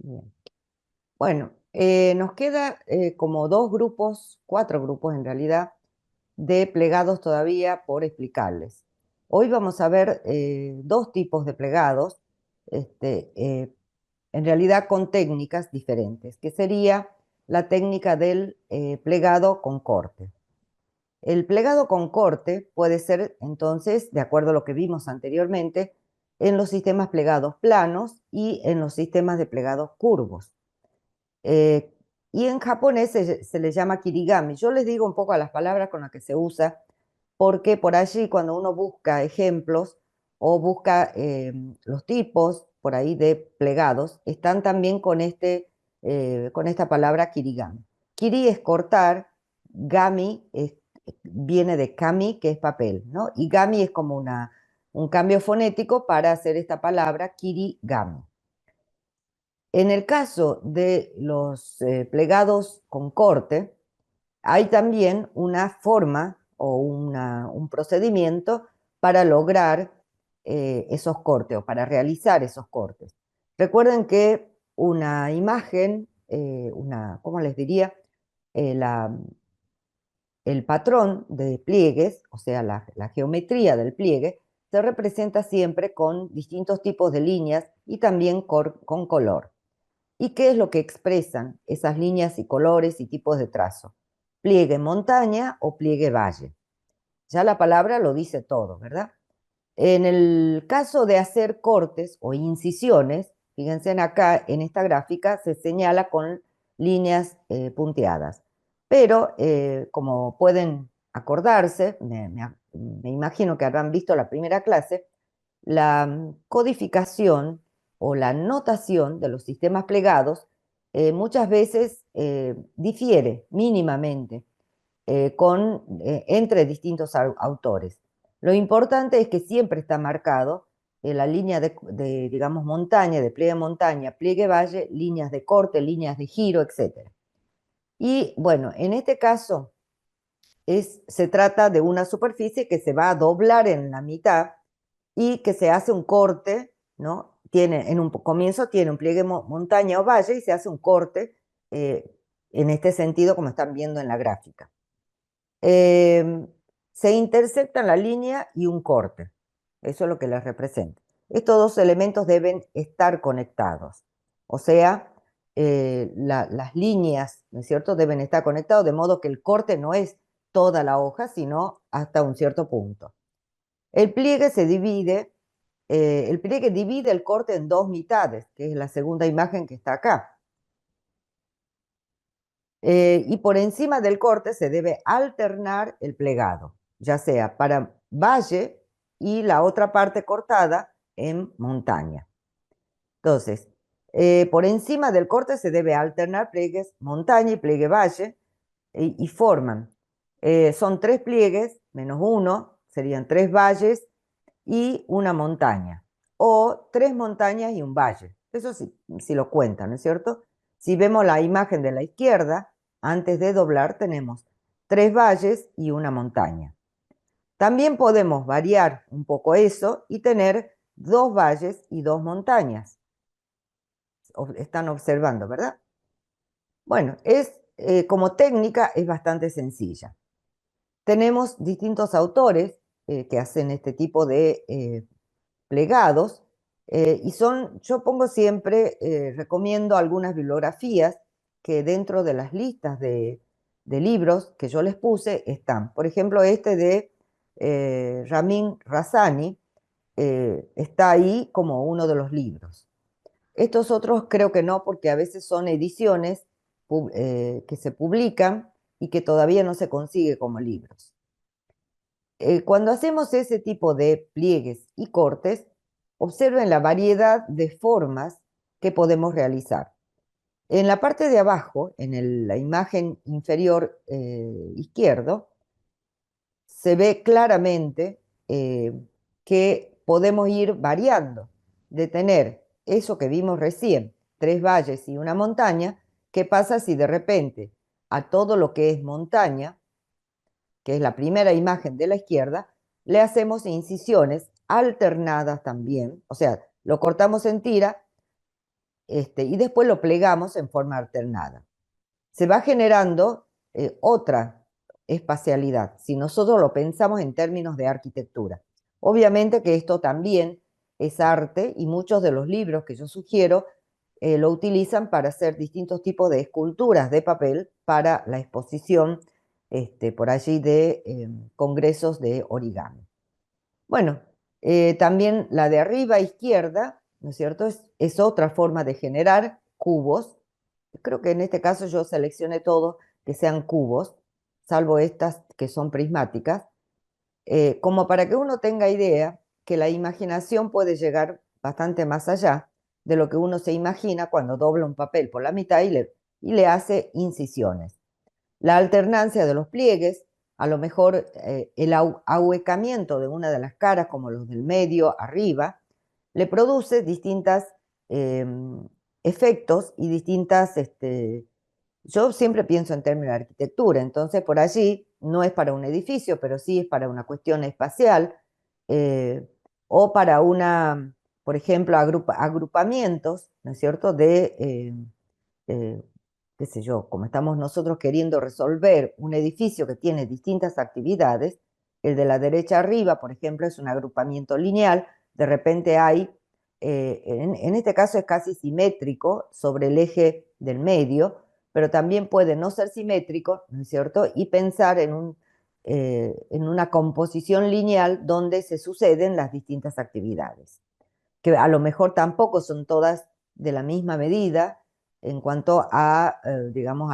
Bien. Bueno, nos queda como dos grupos, cuatro grupos en realidad, de plegados todavía por explicarles. Hoy vamos a ver dos tipos de plegados, en realidad con técnicas diferentes, que sería la técnica del plegado con corte. El plegado con corte puede ser, entonces, de acuerdo a lo que vimos anteriormente, en los sistemas plegados planos y en los sistemas de plegados curvos. Eh, y en japonés se le llama kirigami. Yo les digo un poco a las palabras con las que se usa, porque por allí cuando uno busca ejemplos o busca los tipos por ahí de plegados, están también con esta palabra kirigami. Kiri es cortar, viene de kami, que es papel, ¿no? Y gami es como un cambio fonético para hacer esta palabra kirigami. En el caso de los plegados con corte, hay también una forma o un procedimiento para lograr esos cortes o para realizar esos cortes. Recuerden que una imagen, ¿cómo les diría? Eh, la- el patrón de pliegues, o sea, la geometría del pliegue, se representa siempre con distintos tipos de líneas y también con color. ¿Y qué es lo que expresan esas líneas y colores y tipos de trazo? Pliegue montaña o pliegue valle. Ya la palabra lo dice todo, ¿verdad? En el caso de hacer cortes o incisiones, fíjense acá en esta gráfica se señala con líneas punteadas. Pero como pueden acordarse, me imagino que habrán visto la primera clase, la codificación o la notación de los sistemas plegados muchas veces difiere mínimamente entre distintos autores. Lo importante es que siempre está marcado la línea digamos, montaña, de pliegue montaña, pliegue valle, líneas de corte, líneas de giro, etc. Y bueno, en este caso se trata de una superficie que se va a doblar en la mitad y que se hace un corte, ¿no? En un comienzo tiene un pliegue montaña o valle y se hace un corte eh, en este sentido como están viendo en la gráfica. Eh, Se intersectan la línea y un corte. Eso es lo que les representa. Estos dos elementos deben estar conectados. O sea, las líneas, ¿no es cierto?, deben estar conectados de modo que el corte no es toda la hoja, sino hasta un cierto punto. El pliegue se divide, el pliegue divide el corte en dos mitades, que es la segunda imagen que está acá. Y por encima del corte se debe alternar el plegado, ya sea para valle y la otra parte cortada en montaña. Entonces, por encima del corte se debe alternar pliegues montaña y pliegue valle y forman. Son tres pliegues menos uno, serían tres valles y una montaña. O tres montañas y un valle. Eso sí, si lo cuentan, ¿no es cierto? Si vemos la imagen de la izquierda, antes de doblar tenemos tres valles y una montaña. También podemos variar un poco eso y tener dos valles y dos montañas. Están observando, ¿verdad? Bueno, como técnica es bastante sencilla. Tenemos distintos autores que hacen este tipo de plegados yo pongo siempre, recomiendo algunas bibliografías que dentro de las listas de libros que yo les puse están. Por ejemplo, este de Ramin Razani está ahí como uno de los libros. Estos otros creo que no, porque a veces son ediciones que se publican y que todavía no se consigue como libros. Cuando hacemos ese tipo de pliegues y cortes, observen la variedad de formas que podemos realizar. En la parte de abajo, en la imagen inferior izquierdo, se ve claramente que podemos ir variando, de tener eso que vimos recién, tres valles y una montaña. ¿Qué pasa si de repente a todo lo que es montaña, que es la primera imagen de la izquierda, le hacemos incisiones alternadas también? O sea, lo cortamos en tira y después lo plegamos en forma alternada. Se va generando otra espacialidad, si nosotros lo pensamos en términos de arquitectura. Obviamente que esto también es arte y muchos de los libros que yo sugiero lo utilizan para hacer distintos tipos de esculturas de papel para la exposición por allí de congresos de origami. Bueno, también la de arriba izquierda, ¿no es cierto? Es otra forma de generar cubos. Creo que en este caso yo seleccioné todos que sean cubos, salvo estas que son prismáticas, como para que uno tenga idea que la imaginación puede llegar bastante más allá de lo que uno se imagina cuando dobla un papel por la mitad y le hace incisiones. La alternancia de los pliegues, a lo mejor el ahuecamiento de una de las caras, como los del medio arriba, le produce distintos efectos y distintas. Yo siempre pienso en términos de arquitectura, entonces por allí no es para un edificio, pero sí es para una cuestión espacial eh, o para por ejemplo, agrupamientos, ¿no es cierto?, eh, qué sé yo, como estamos nosotros queriendo resolver un edificio que tiene distintas actividades, el de la derecha arriba, por ejemplo, es un agrupamiento lineal, de repente hay, en este caso es casi simétrico sobre el eje del medio, pero también puede no ser simétrico, ¿no es cierto?, y pensar en una composición lineal donde se suceden las distintas actividades, que a lo mejor tampoco son todas de la misma medida en cuanto a, digamos,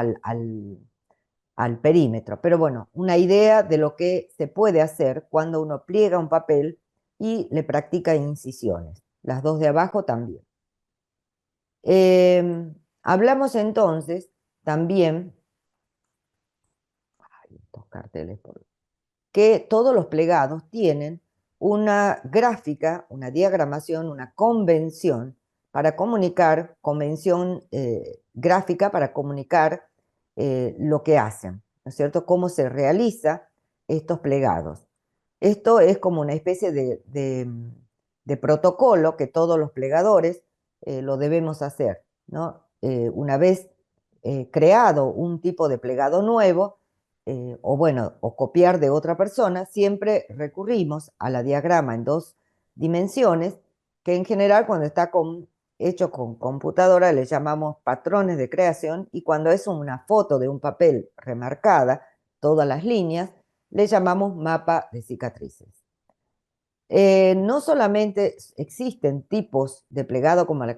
al perímetro. Pero bueno, una idea de lo que se puede hacer cuando uno pliega un papel y le practica incisiones. Las dos de abajo también. Hablamos entonces también, ay, estos carteles, que todos los plegados tienen una gráfica, una diagramación, una convención para comunicar, convención gráfica para comunicar lo que hacen, ¿no es cierto? Cómo se realiza estos plegados. Esto es como una especie de protocolo que todos los plegadores lo debemos hacer, ¿no? Una vez creado un tipo de plegado nuevo, o bueno, o copiar de otra persona, siempre recurrimos a la diagrama en dos dimensiones, que en general cuando está hecho con computadora le llamamos patrones de creación, y cuando es una foto de un papel remarcada, todas las líneas, le llamamos mapa de cicatrices. No solamente existen tipos de plegado como la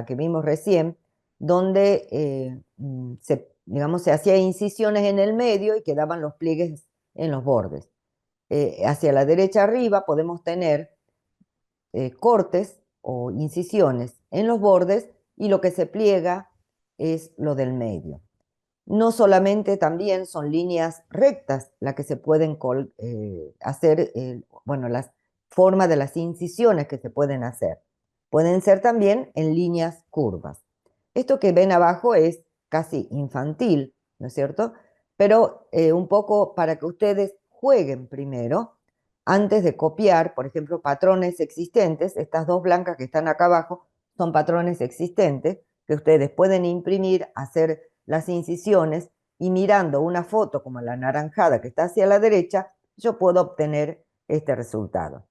que vimos recién, donde digamos, se hacía incisiones en el medio y quedaban los pliegues en los bordes. Hacia la derecha arriba podemos tener cortes o incisiones en los bordes y lo que se pliega es lo del medio. No solamente también son líneas rectas las que se pueden hacer, bueno, las formas de las incisiones que se pueden hacer. Pueden ser también en líneas curvas. Esto que ven abajo es casi infantil, ¿no es cierto? Pero un poco para que ustedes jueguen primero, antes de copiar, por ejemplo, patrones existentes. Estas dos blancas que están acá abajo son patrones existentes que ustedes pueden imprimir, hacer las incisiones, y mirando una foto como la anaranjada que está hacia la derecha, yo puedo obtener este resultado.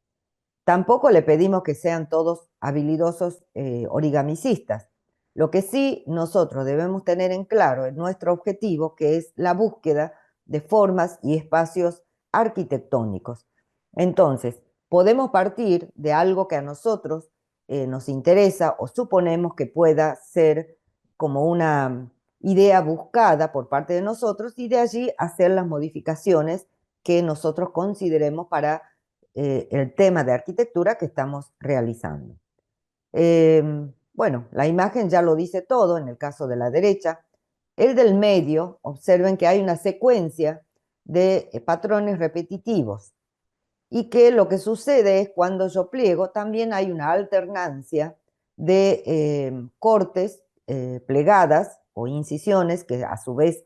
Tampoco le pedimos que sean todos habilidosos origamicistas. Lo que sí nosotros debemos tener en claro es nuestro objetivo, que es la búsqueda de formas y espacios arquitectónicos. Entonces, podemos partir de algo que a nosotros nos interesa o suponemos que pueda ser como una idea buscada por parte de nosotros, y de allí hacer las modificaciones que nosotros consideremos para el tema de arquitectura que estamos realizando. Bueno, la imagen ya lo dice todo en el caso de la derecha. El del medio, observen que hay una secuencia de patrones repetitivos, y que lo que sucede es cuando yo pliego también hay una alternancia de cortes, plegadas o incisiones que a su vez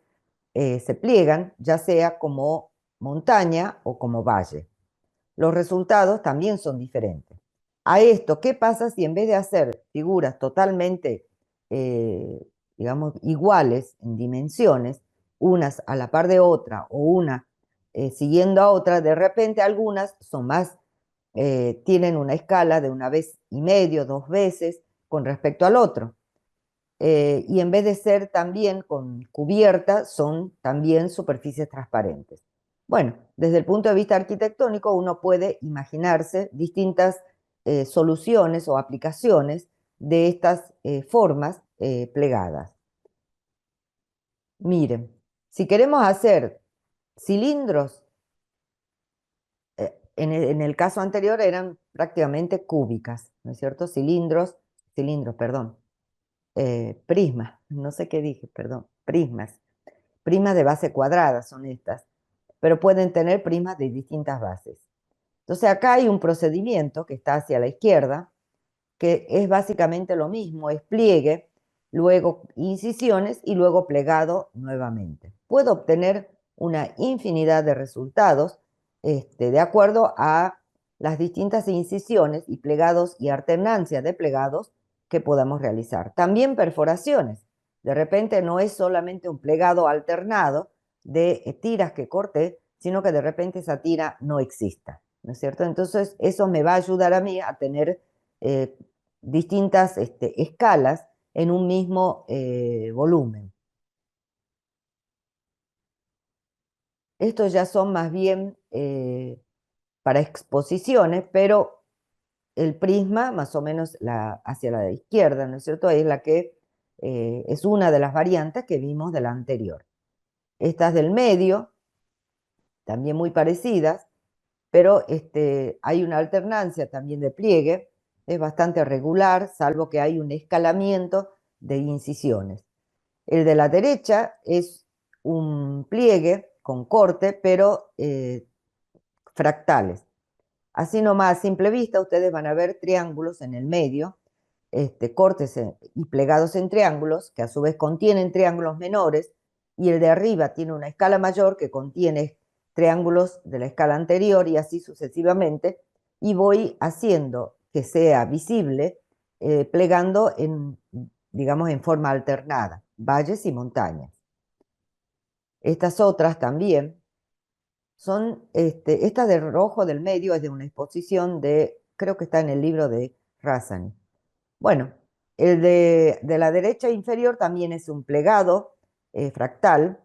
se pliegan, ya sea como montaña o como valle. Los resultados también son diferentes. A esto, ¿qué pasa si en vez de hacer figuras totalmente eh, digamos, iguales en dimensiones, unas a la par de otra o una siguiendo a otra, de repente algunas son más, tienen una escala de una vez y medio, dos veces con respecto al otro. Y en vez de ser también con cubierta, son también superficies transparentes. Bueno, desde el punto de vista arquitectónico, uno puede imaginarse distintas soluciones o aplicaciones de estas formas plegadas. Miren, si queremos hacer cilindros, en el caso anterior eran prácticamente cúbicas, ¿no es cierto? Cilindros, perdón, prismas, no sé qué dije, perdón, prismas de base cuadrada son estas, pero pueden tener prismas de distintas bases. Entonces acá hay un procedimiento que está hacia la izquierda, que es básicamente lo mismo, es pliegue, luego incisiones y luego plegado nuevamente. Puedo obtener una infinidad de resultados de acuerdo a las distintas incisiones y plegados y alternancia de plegados que podamos realizar. También perforaciones. De repente no es solamente un plegado alternado de tiras que corté, sino que de repente esa tira no exista, ¿no es cierto? Entonces eso me va a ayudar a mí a tener eh, distintas escalas en un mismo volumen. Estos ya son más bien para exposiciones, pero el prisma, más o menos hacia la izquierda, ¿no es cierto? Es la que es una de las variantes que vimos de la anterior. Estas del medio, también muy parecidas, pero hay una alternancia también de pliegue, es bastante regular, salvo que hay un escalamiento de incisiones. El de la derecha es un pliegue con corte, pero fractales. Así nomás, a simple vista, ustedes van a ver triángulos en el medio, cortes y plegados en triángulos, que a su vez contienen triángulos menores, y el de arriba tiene una escala mayor que contiene triángulos de la escala anterior y así sucesivamente, y voy haciendo que sea visible, plegando digamos, en forma alternada, valles y montañas. Estas otras también son, esta de rojo del medio es de una exposición creo que está en el libro de Razani. Bueno, el de la derecha inferior también es un plegado fractal,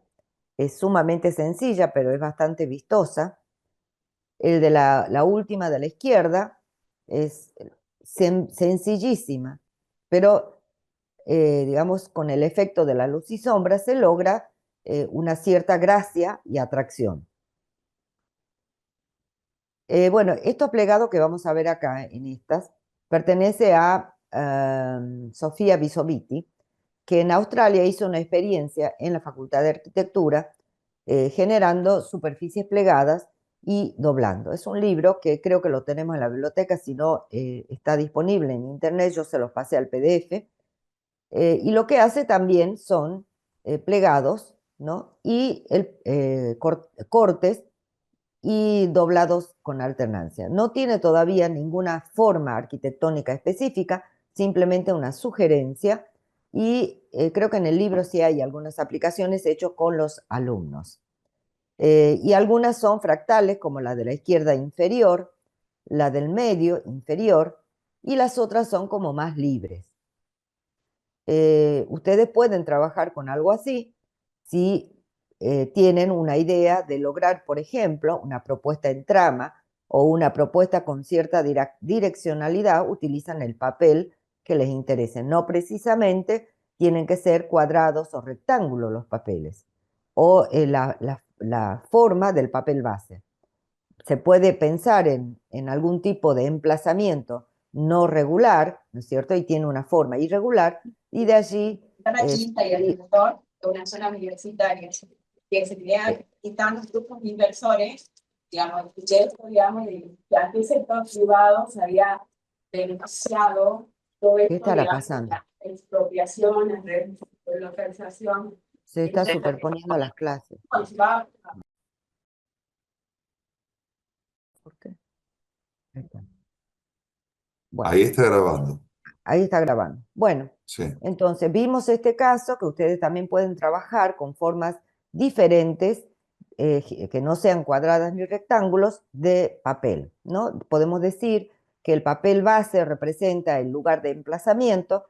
es sumamente sencilla, pero es bastante vistosa. El de la última de la izquierda es sencillísima, pero digamos, con el efecto de la luz y sombra se logra una cierta gracia y atracción. Bueno, estos plegados que vamos a ver acá en estas pertenece a Sofía Bisoviti, que en Australia hizo una experiencia en la Facultad de Arquitectura generando superficies plegadas y doblando. Es un libro que creo que lo tenemos en la biblioteca, si no está disponible en internet, yo se los pasé al PDF. Y lo que hace también son plegados, ¿no? Y cortes y doblados con alternancia. No tiene todavía ninguna forma arquitectónica específica, simplemente una sugerencia y creo que en el libro sí hay algunas aplicaciones hechas con los alumnos. Y algunas son fractales, como la de la izquierda inferior, la del medio inferior, y las otras son como más libres. Ustedes pueden trabajar con algo así si tienen una idea de lograr, por ejemplo, una propuesta en trama o una propuesta con cierta direccionalidad, utilizan el papel que les interese. No precisamente tienen que ser cuadrados o rectángulos los papeles o la forma del papel base. Se puede pensar en algún tipo de emplazamiento no regular, ¿no es cierto? Y tiene una forma irregular, y de allí Están aquí y el sector de una zona universitaria, que se crean distintos grupos de inversores, digamos, escuché esto, digamos, que ante el sector privado se había denunciado todo ¿qué esto, estará digamos, pasando? la expropiación, la localización, Se está etcétera. superponiendo a las clases. ¿Por qué? Ahí está. Bueno, Ahí está grabando. Ahí está grabando. Bueno, Sí. entonces vimos este caso que ustedes también pueden trabajar con formas diferentes, que no sean cuadradas ni rectángulos, de papel, ¿no? Podemos decir que el papel base representa el lugar de emplazamiento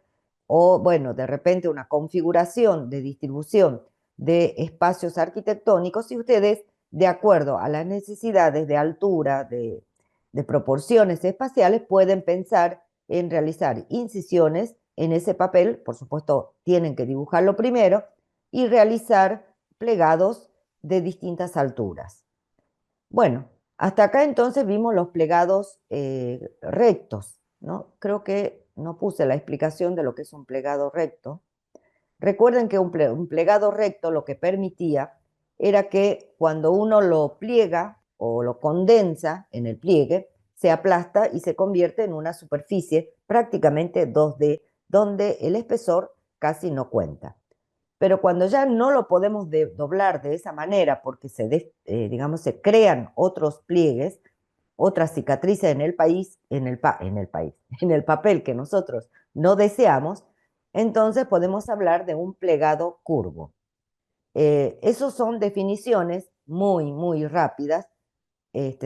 o, bueno, de repente una configuración de distribución de espacios arquitectónicos y ustedes, de acuerdo a las necesidades de altura, de proporciones espaciales, pueden pensar en realizar incisiones en ese papel. Por supuesto, tienen que dibujarlo primero y realizar plegados de distintas alturas. Bueno, hasta acá entonces vimos los plegados rectos, ¿no? Creo que no puse la explicación de lo que es un plegado recto. Recuerden que un plegado recto lo que permitía era que cuando uno lo pliega o lo condensa en el pliegue, se aplasta y se convierte en una superficie prácticamente 2D, donde el espesor casi no cuenta. Pero cuando ya no lo podemos doblar de esa manera porque digamos, se crean otros pliegues, otras cicatrices en el país, en el papel que nosotros no deseamos, entonces podemos hablar de un plegado curvo. Esas son definiciones muy, muy rápidas.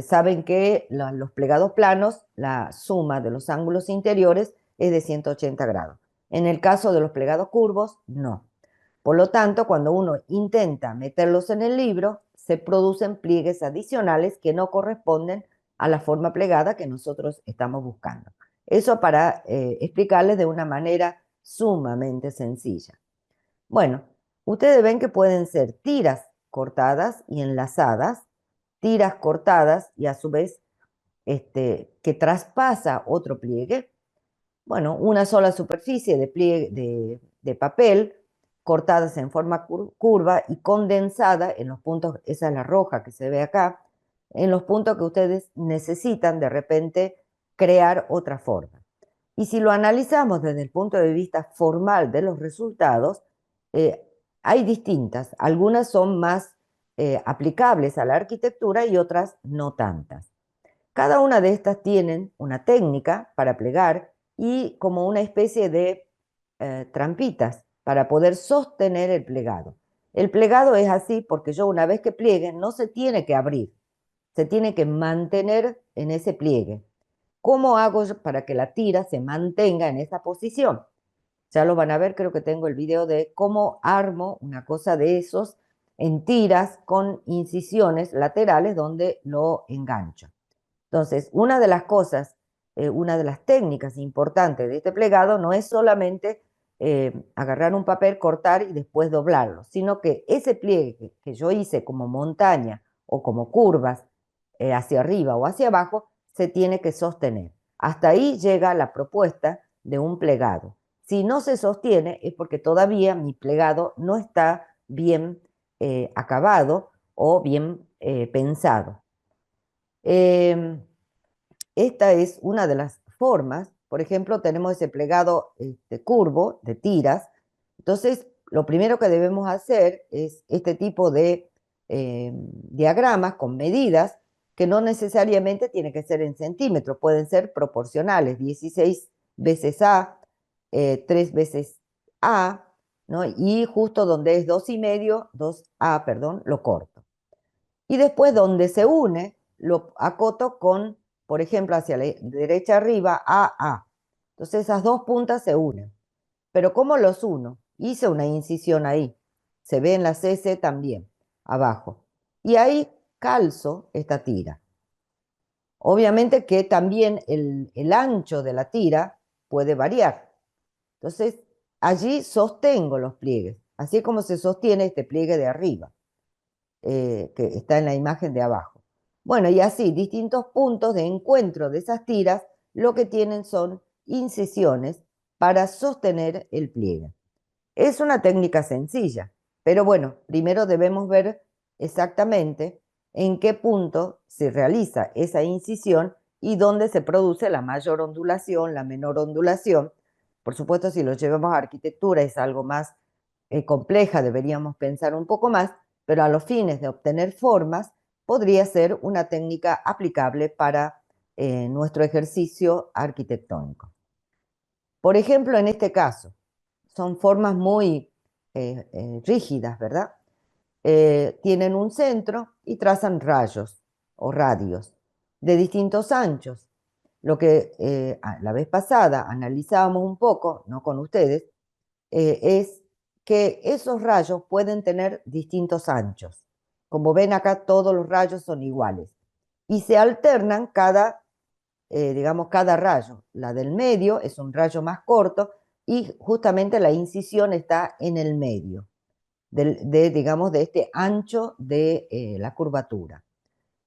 Saben que los plegados planos, la suma de los ángulos interiores es de 180 grados. En el caso de los plegados curvos, no. Por lo tanto, cuando uno intenta meterlos en el libro, se producen pliegues adicionales que no corresponden a la forma plegada que nosotros estamos buscando. Eso para explicarles de una manera sumamente sencilla. Bueno, ustedes ven que pueden ser tiras cortadas y enlazadas, tiras cortadas y a su vez que traspasa otro pliegue. Bueno, una sola superficie de pliegue de papel cortadas en forma curva y condensada en los puntos, esa es la roja que se ve acá, en los puntos que ustedes necesitan de repente crear otra forma. Y si lo analizamos desde el punto de vista formal de los resultados, eh, hay distintas. Algunas son más aplicables a la arquitectura y otras no tantas. Cada una de estas tienen una técnica para plegar y como una especie de trampitas para poder sostener el plegado. El plegado es así porque yo una vez que pliegue no se tiene que abrir, se tiene que mantener en ese pliegue. ¿Cómo hago yo para que la tira se mantenga en esa posición? Ya lo van a ver, creo que tengo el video de cómo armo una cosa de esos en tiras con incisiones laterales donde lo engancho. Entonces, una de las cosas, una de las técnicas importantes de este plegado no es solamente agarrar un papel, cortar y después doblarlo, sino que ese pliegue que yo hice como montaña o como curvas hacia arriba o hacia abajo, se tiene que sostener. Hasta ahí llega la propuesta de un plegado. Si no se sostiene es porque todavía mi plegado no está bien acabado o bien pensado. Esta es una de las formas. Por ejemplo, tenemos ese plegado curvo de tiras. Entonces, lo primero que debemos hacer es este tipo de diagramas con medidas que no necesariamente tienen que ser en centímetros, pueden ser proporcionales, 16 veces A, 3 veces A, ¿no? Y justo donde es 2,5, 2A, perdón, lo corto. Y después donde se une, lo acoto con, por ejemplo, hacia la derecha arriba, AA. Entonces esas dos puntas se unen. Pero ¿cómo los uno? Hice una incisión ahí. Se ve en la CC también, abajo. Y ahí calzo esta tira. Obviamente que también el ancho de la tira puede variar. Entonces, allí sostengo los pliegues, así como se sostiene este pliegue de arriba. Que está en la imagen de abajo. Bueno, y así, distintos puntos de encuentro de esas tiras, lo que tienen son incisiones para sostener el pliegue. Es una técnica sencilla, pero bueno, primero debemos ver exactamente en qué punto se realiza esa incisión y dónde se produce la mayor ondulación, la menor ondulación. Por supuesto, si lo llevamos a arquitectura es algo más compleja, deberíamos pensar un poco más, pero a los fines de obtener formas podría ser una técnica aplicable para nuestro ejercicio arquitectónico. Por ejemplo, en este caso, son formas muy rígidas, ¿verdad? Tienen un centro y trazan rayos o radios de distintos anchos. Lo que la vez pasada analizábamos un poco, no con ustedes, es que esos rayos pueden tener distintos anchos. Como ven acá, todos los rayos son iguales y se alternan digamos, cada rayo. La del medio es un rayo más corto y justamente la incisión está en el medio digamos, de este ancho de la curvatura.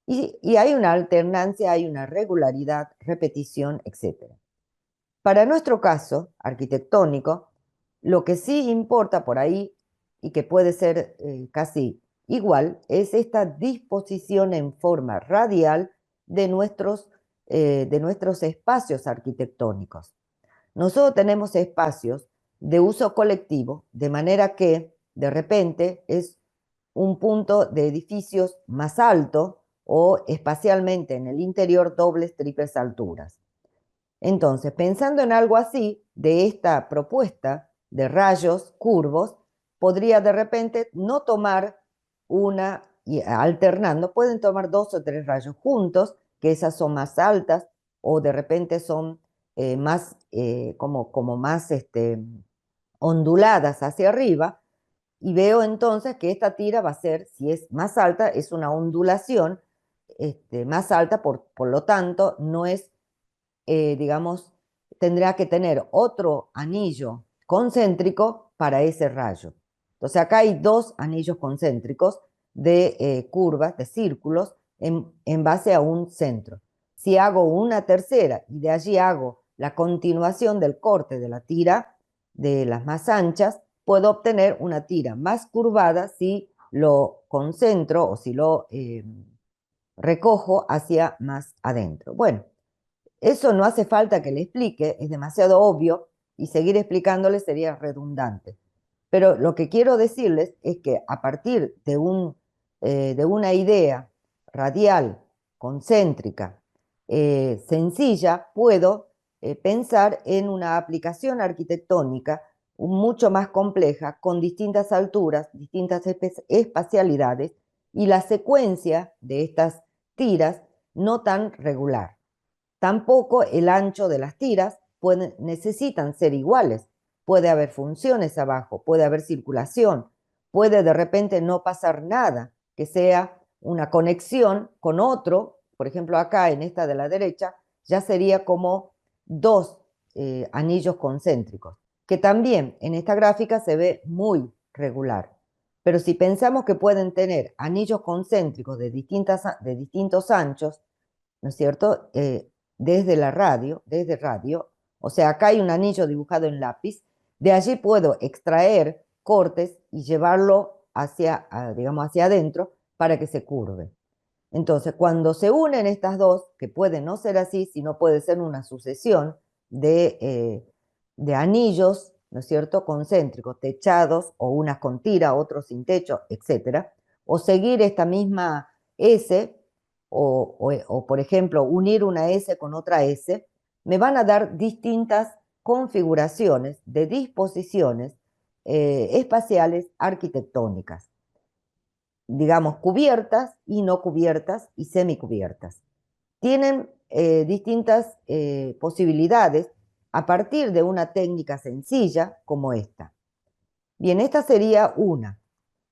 Y hay una alternancia, hay una regularidad, repetición, etc. Para nuestro caso arquitectónico, lo que sí importa por ahí y que puede ser casi igual es esta disposición en forma radial de nuestros espacios arquitectónicos. Nosotros tenemos espacios de uso colectivo, de manera que de repente es un punto de edificios más alto o espacialmente en el interior dobles, triples alturas. Entonces, pensando en algo así, de esta propuesta de rayos curvos, podría de repente no tomar una y alternando, pueden tomar 2 o 3 rayos juntos, que esas son más altas o de repente son más como más onduladas hacia arriba, y veo entonces que esta tira va a ser, si es más alta, es una ondulación más alta, por lo tanto, no es digamos, tendrá que tener otro anillo concéntrico para ese rayo. Entonces acá hay 2 anillos concéntricos de curvas, de círculos, en base a un centro. Si hago una tercera y de allí hago la continuación del corte de la tira de las más anchas, puedo obtener una tira más curvada si lo concentro o si lo recojo hacia más adentro. Bueno, eso no hace falta que le explique, es demasiado obvio y seguir explicándole sería redundante. Pero lo que quiero decirles es que a partir de una idea radial, concéntrica, sencilla, puedo pensar en una aplicación arquitectónica mucho más compleja, con distintas alturas, distintas espacialidades y la secuencia de estas tiras no tan regular. Tampoco el ancho de las tiras necesitan ser iguales. Puede haber funciones abajo, puede haber circulación, puede de repente no pasar nada, que sea una conexión con otro. Por ejemplo, acá en esta de la derecha ya sería como 2 anillos concéntricos, que también en esta gráfica se ve muy regular. Pero si pensamos que pueden tener anillos concéntricos de distintos anchos, ¿no es cierto? Desde radio, o sea, acá hay un anillo dibujado en lápiz, de allí puedo extraer cortes y llevarlo digamos, hacia adentro para que se curve. Entonces, cuando se unen estas dos, que puede no ser así, sino puede ser una sucesión de anillos, ¿no es cierto?, concéntricos, techados, o unas con tira, otros sin techo, etcétera, o seguir esta misma S, o, por ejemplo, unir una S con otra S, me van a dar distintas configuraciones de disposiciones espaciales arquitectónicas, digamos, cubiertas y no cubiertas y semicubiertas. Tienen distintas posibilidades a partir de una técnica sencilla como esta. Bien, esta sería una.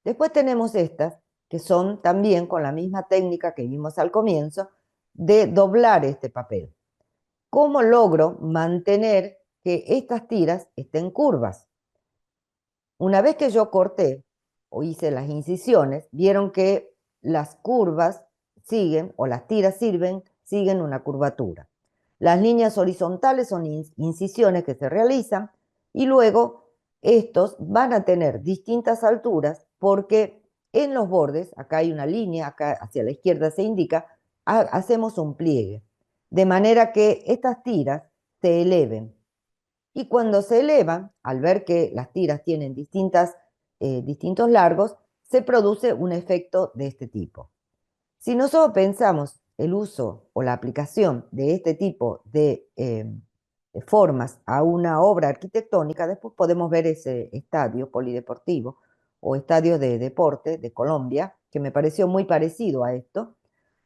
Después tenemos estas, que son también con la misma técnica que vimos al comienzo, de doblar este papel. ¿Cómo logro mantener que estas tiras estén curvas? Una vez que yo corté o hice las incisiones, vieron que las curvas siguen, o las tiras siguen una curvatura. Las líneas horizontales son incisiones que se realizan y luego estos van a tener distintas alturas porque en los bordes, acá hay una línea, acá hacia la izquierda se indica, hacemos un pliegue, de manera que estas tiras se eleven. Y cuando se elevan, al ver que las tiras tienen distintos largos, se produce un efecto de este tipo. Si nosotros pensamos el uso o la aplicación de este tipo de formas a una obra arquitectónica, después podemos ver ese estadio polideportivo o estadio de deporte de Colombia, que me pareció muy parecido a esto.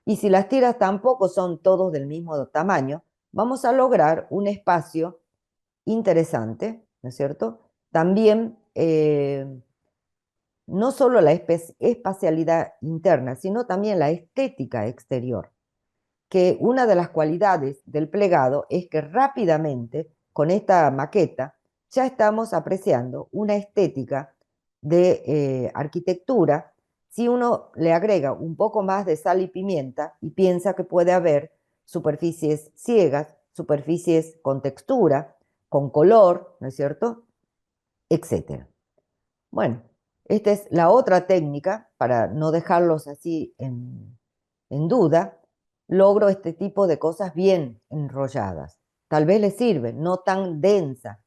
Y si las tiras tampoco son todos del mismo tamaño, vamos a lograr un espacio interesante, ¿no es cierto? También no solo la espacialidad interna, sino también la estética exterior, que una de las cualidades del plegado es que rápidamente, con esta maqueta, ya estamos apreciando una estética de arquitectura si uno le agrega un poco más de sal y pimienta y piensa que puede haber superficies ciegas, superficies con textura, con color, ¿no es cierto? Etcétera. Bueno, esta es la otra técnica para no dejarlos así en duda. Logro este tipo de cosas bien enrolladas. Tal vez les sirve, no tan densa.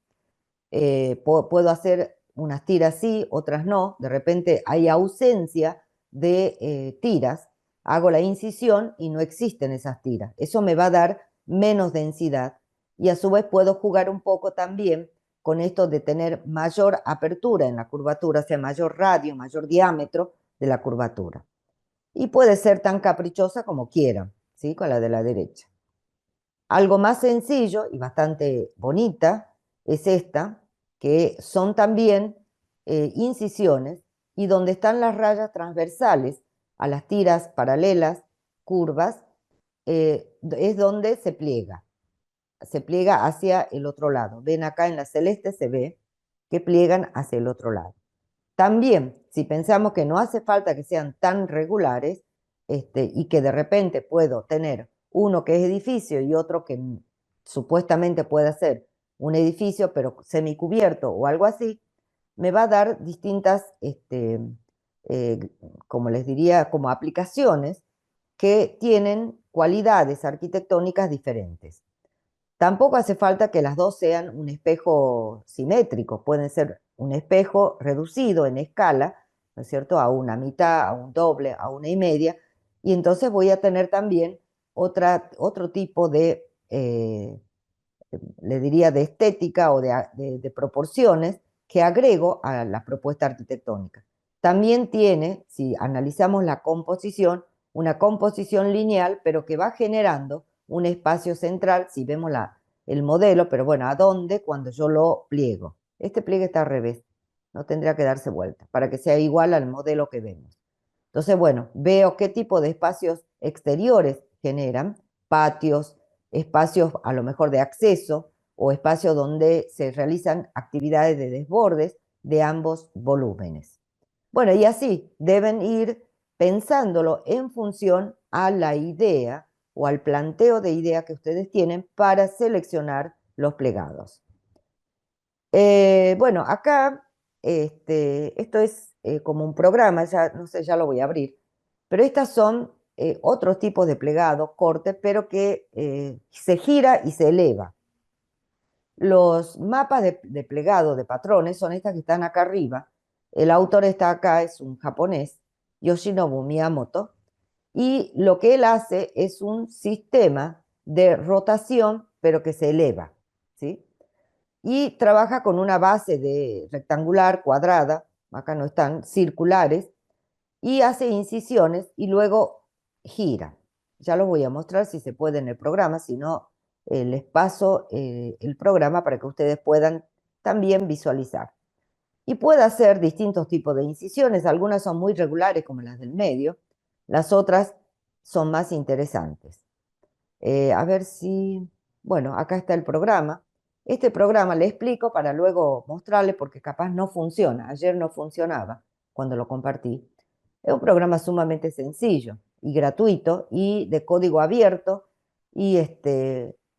Puedo hacer unas tiras sí, otras no. De repente hay ausencia de tiras. Hago la incisión y no existen esas tiras. Eso me va a dar menos densidad. Y a su vez puedo jugar un poco también con esto de tener mayor apertura en la curvatura, o sea, mayor radio, mayor diámetro de la curvatura. Y puede ser tan caprichosa como quieran, ¿sí? Con la de la derecha. Algo más sencillo y bastante bonita es esta, que son también incisiones y donde están las rayas transversales a las tiras paralelas, curvas, es donde se pliega hacia el otro lado. Ven acá en la celeste se ve que pliegan hacia el otro lado. También, si pensamos que no hace falta que sean tan regulares, y que de repente puedo tener uno que es edificio y otro que supuestamente puede ser un edificio, pero semicubierto o algo así, me va a dar distintas, eh, como les diría, como aplicaciones que tienen cualidades arquitectónicas diferentes. Tampoco hace falta que las dos sean un espejo simétrico, pueden ser un espejo reducido en escala, ¿no es cierto?, a una mitad, a un doble, a una y media, y entonces voy a tener también otro tipo de, le diría, de estética o de proporciones que agrego a la propuesta arquitectónica. También tiene, si analizamos la composición, una composición lineal, pero que va generando un espacio central, si vemos el modelo, pero bueno, ¿a dónde? Cuando yo lo pliego. Este pliegue está al revés, no tendría que darse vuelta, para que sea igual al modelo que vemos. Entonces, bueno, veo qué tipo de espacios exteriores generan, patios, espacios a lo mejor de acceso o espacios donde se realizan actividades de desbordes de ambos volúmenes. Bueno, y así deben ir pensándolo en función a la idea o al planteo de idea que ustedes tienen para seleccionar los plegados. Bueno, acá esto es como un programa, ya no sé, ya lo voy a abrir, pero estas son otros tipos de plegado, corte, pero que se gira y se eleva. Los mapas de plegado, de patrones, son estas que están acá arriba. El autor está acá, es un japonés, Yoshinobu Miyamoto, y lo que él hace es un sistema de rotación, pero que se eleva, ¿sí? Y trabaja con una base de rectangular, cuadrada, acá no están, circulares, y hace incisiones y luego gira. Ya los voy a mostrar si se puede en el programa, si no, les paso el programa para que ustedes puedan también visualizar. Y puede hacer distintos tipos de incisiones, algunas son muy regulares como las del medio, las otras son más interesantes. A ver si, bueno, acá está el programa. Este programa le explico para luego mostrarle porque capaz no funciona. Ayer no funcionaba cuando lo compartí. Es un programa sumamente sencillo y gratuito y de código abierto y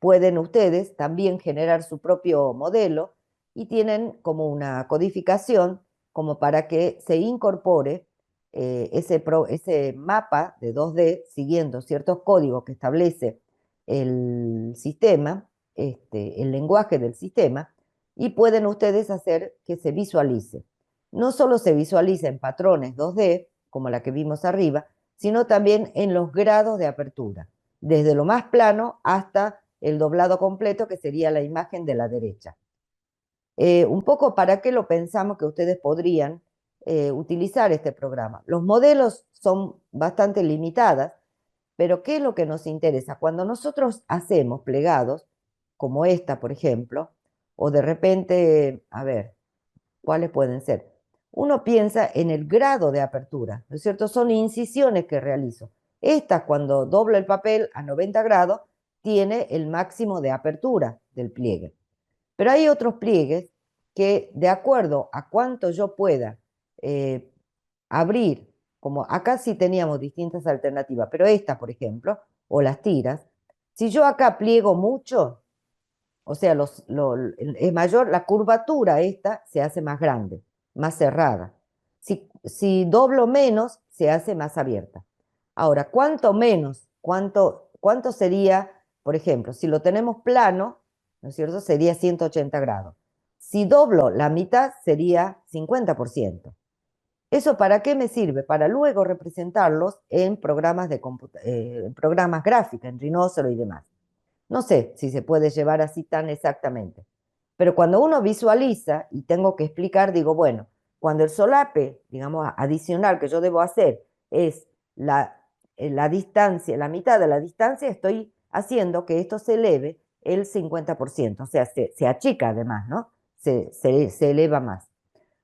pueden ustedes también generar su propio modelo y tienen como una codificación como para que se incorpore ese mapa de 2D siguiendo ciertos códigos que establece el sistema, el lenguaje del sistema, y pueden ustedes hacer que se visualice. No solo se visualiza en patrones 2D, como la que vimos arriba, sino también en los grados de apertura, desde lo más plano hasta el doblado completo, que sería la imagen de la derecha. Un poco para qué lo pensamos que ustedes podrían utilizar este programa. Los modelos son bastante limitadas, pero ¿qué es lo que nos interesa? Cuando nosotros hacemos plegados, como esta, por ejemplo, o de repente, a ver, ¿cuáles pueden ser? Uno piensa en el grado de apertura, ¿no es cierto? Son incisiones que realizo. Esta, cuando doblo el papel a 90 grados, tiene el máximo de apertura del pliegue. Pero hay otros pliegues que, de acuerdo a cuánto yo pueda eh, abrir, como acá sí teníamos distintas alternativas, pero esta, por ejemplo, o las tiras, si yo acá pliego mucho, o sea, es mayor, la curvatura esta se hace más grande, más cerrada. Si doblo menos, se hace más abierta. Ahora, ¿cuánto menos? ¿Cuánto sería, por ejemplo, si lo tenemos plano, ¿no es cierto? Sería 180 grados. Si doblo la mitad, sería 50%. ¿Eso para qué me sirve? Para luego representarlos en programas, en programas gráficos, en Rhinoceros y demás. No sé si se puede llevar así tan exactamente. Pero cuando uno visualiza y tengo que explicar, digo, bueno, cuando el solape, digamos, adicional que yo debo hacer es la distancia, la mitad de la distancia, estoy haciendo que esto se eleve el 50%, o sea, se achica además, ¿no? Se eleva más.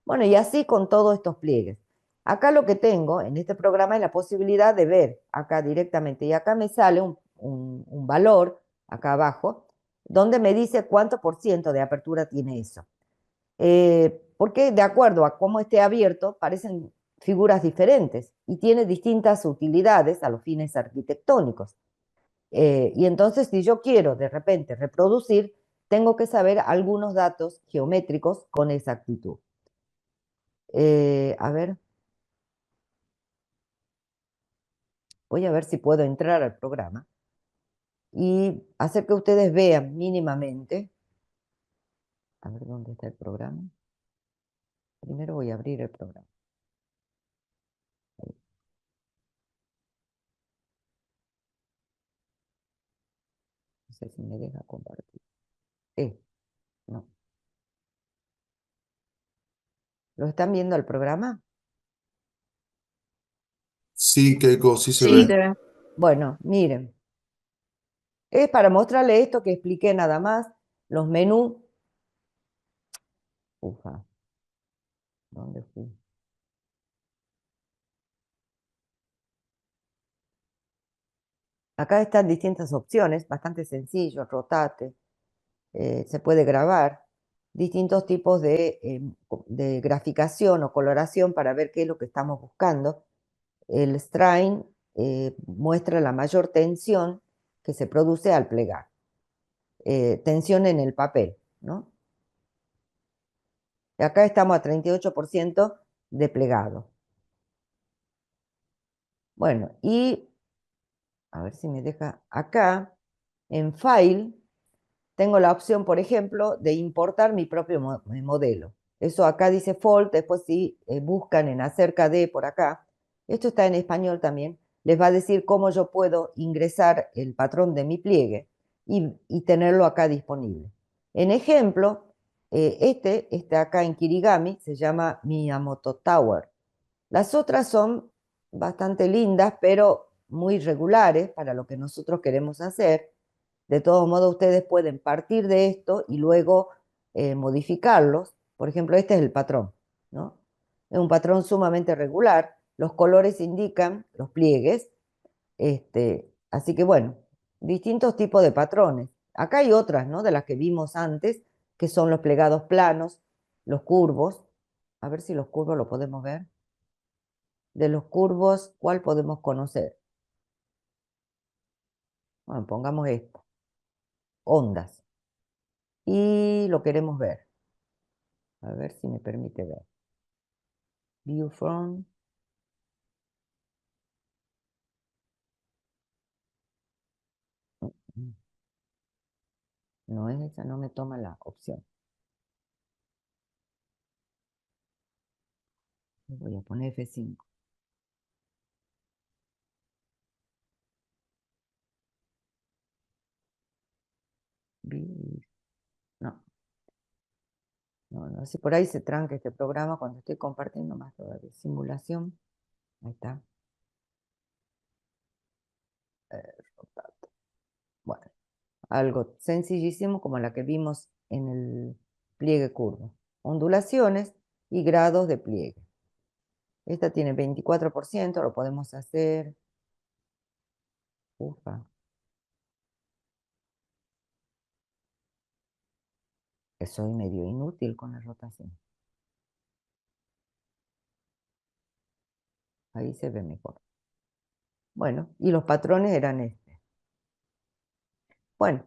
Bueno, y así con todos estos pliegues. Acá lo que tengo en este programa es la posibilidad de ver acá directamente, y acá me sale un valor, acá abajo, donde me dice cuánto por ciento de apertura tiene eso. Porque de acuerdo a cómo esté abierto, parecen figuras diferentes y tiene distintas utilidades a los fines arquitectónicos. Y entonces, si yo quiero de repente reproducir, tengo que saber algunos datos geométricos con exactitud. A ver, voy a ver si puedo entrar al programa y hacer que ustedes vean mínimamente. A ver dónde está el programa. Primero voy a abrir el programa. Ahí. No sé si me deja compartir. No. ¿Lo están viendo el programa? Sí, Keiko, sí se Sí, ve. se ve. Bueno, miren. Es para mostrarle esto que expliqué nada más. Los menús. Ufa, ¿dónde fui? Acá están distintas opciones, bastante sencillo, rotate, se puede grabar, distintos tipos de graficación o coloración para ver qué es lo que estamos buscando. El strain muestra la mayor tensión que se produce al plegar, tensión en el papel, ¿no? Y acá estamos a 38% de plegado. Bueno, y a ver si me deja acá, en File, tengo la opción, por ejemplo, de importar mi propio modelo. Eso acá dice Fold, después si buscan en acerca de por acá, esto está en español también, les va a decir cómo yo puedo ingresar el patrón de mi pliegue y tenerlo acá disponible. En ejemplo, este acá en Kirigami se llama Miyamoto Tower. Las otras son bastante lindas, pero muy regulares para lo que nosotros queremos hacer. De todos modos, ustedes pueden partir de esto y luego modificarlos. Por ejemplo, este es el patrón, ¿no? Es un patrón sumamente regular. Los colores indican los pliegues. Así que bueno, distintos tipos de patrones. Acá hay otras, ¿no? De las que vimos antes, que son los plegados planos, los curvos. A ver si los curvos lo podemos ver. De los curvos, ¿cuál podemos conocer? Bueno, pongamos esto, ondas. Y lo queremos ver. A ver si me permite ver. View from. No es esa, no me toma la opción. Voy a poner F5. No, no, si por ahí se tranca este programa cuando estoy compartiendo más todavía. Simulación. Ahí está. Rotate. Bueno, algo sencillísimo como la que vimos en el pliegue curvo. Ondulaciones y grados de pliegue. Esta tiene 24%, lo podemos hacer. Ufa. Que soy medio inútil con la rotación. Ahí se ve mejor. Bueno, y los patrones eran este. Bueno,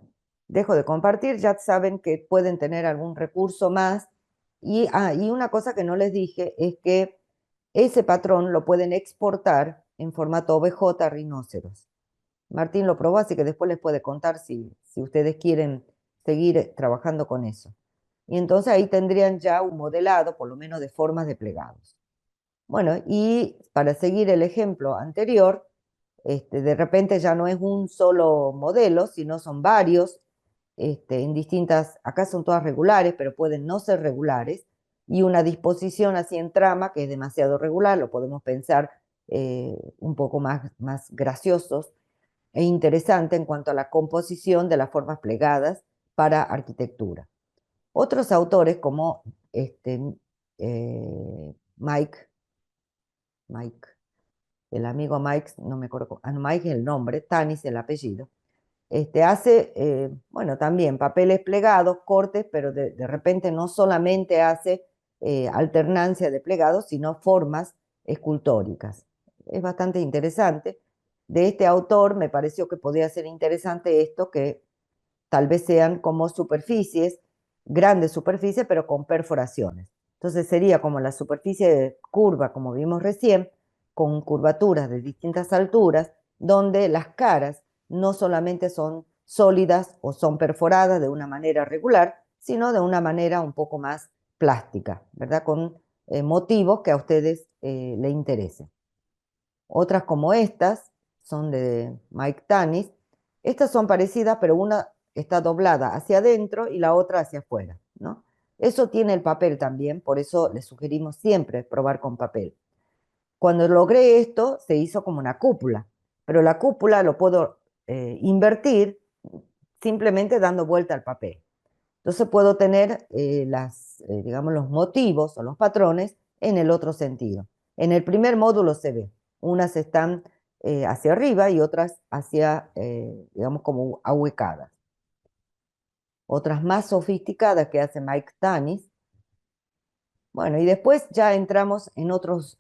dejo de compartir, ya saben que pueden tener algún recurso más. Y una cosa que no les dije es que ese patrón lo pueden exportar en formato OBJ rinoceros. Martín lo probó, así que después les puede contar si ustedes quieren seguir trabajando con eso. Y entonces ahí tendrían ya un modelado, por lo menos de formas de plegados. Bueno, y para seguir el ejemplo anterior, de repente ya no es un solo modelo, sino son varios, en distintas, acá son todas regulares, pero pueden no ser regulares, y una disposición así en trama que es demasiado regular, lo podemos pensar un poco más graciosos e interesante en cuanto a la composición de las formas plegadas para arquitectura. Otros autores como Mike, el amigo Mike, no me acuerdo, Mike es el nombre, Tanis el apellido, hace, bueno, también papeles plegados, cortes, pero de repente no solamente hace alternancia de plegados, sino formas escultóricas. Es bastante interesante. De este autor me pareció que podía ser interesante esto, que tal vez sean como superficies, grandes superficies, pero con perforaciones. Entonces sería como la superficie curva, como vimos recién, con curvaturas de distintas alturas, donde las caras no solamente son sólidas o son perforadas de una manera regular, sino de una manera un poco más plástica, ¿verdad? Con motivos que a ustedes les interesen. Otras como estas son de Mike Tanis. Estas son parecidas, pero una está doblada hacia adentro y la otra hacia afuera, ¿no? Eso tiene el papel también, por eso les sugerimos siempre probar con papel. Cuando logré esto, se hizo como una cúpula, pero la cúpula lo puedo invertir simplemente dando vuelta al papel. Entonces puedo tener digamos, los motivos o los patrones en el otro sentido. En el primer módulo se ve, unas están hacia arriba y otras hacia, digamos, como ahuecadas. Otras más sofisticadas que hace Mike Tanis. Bueno, y después ya entramos en otros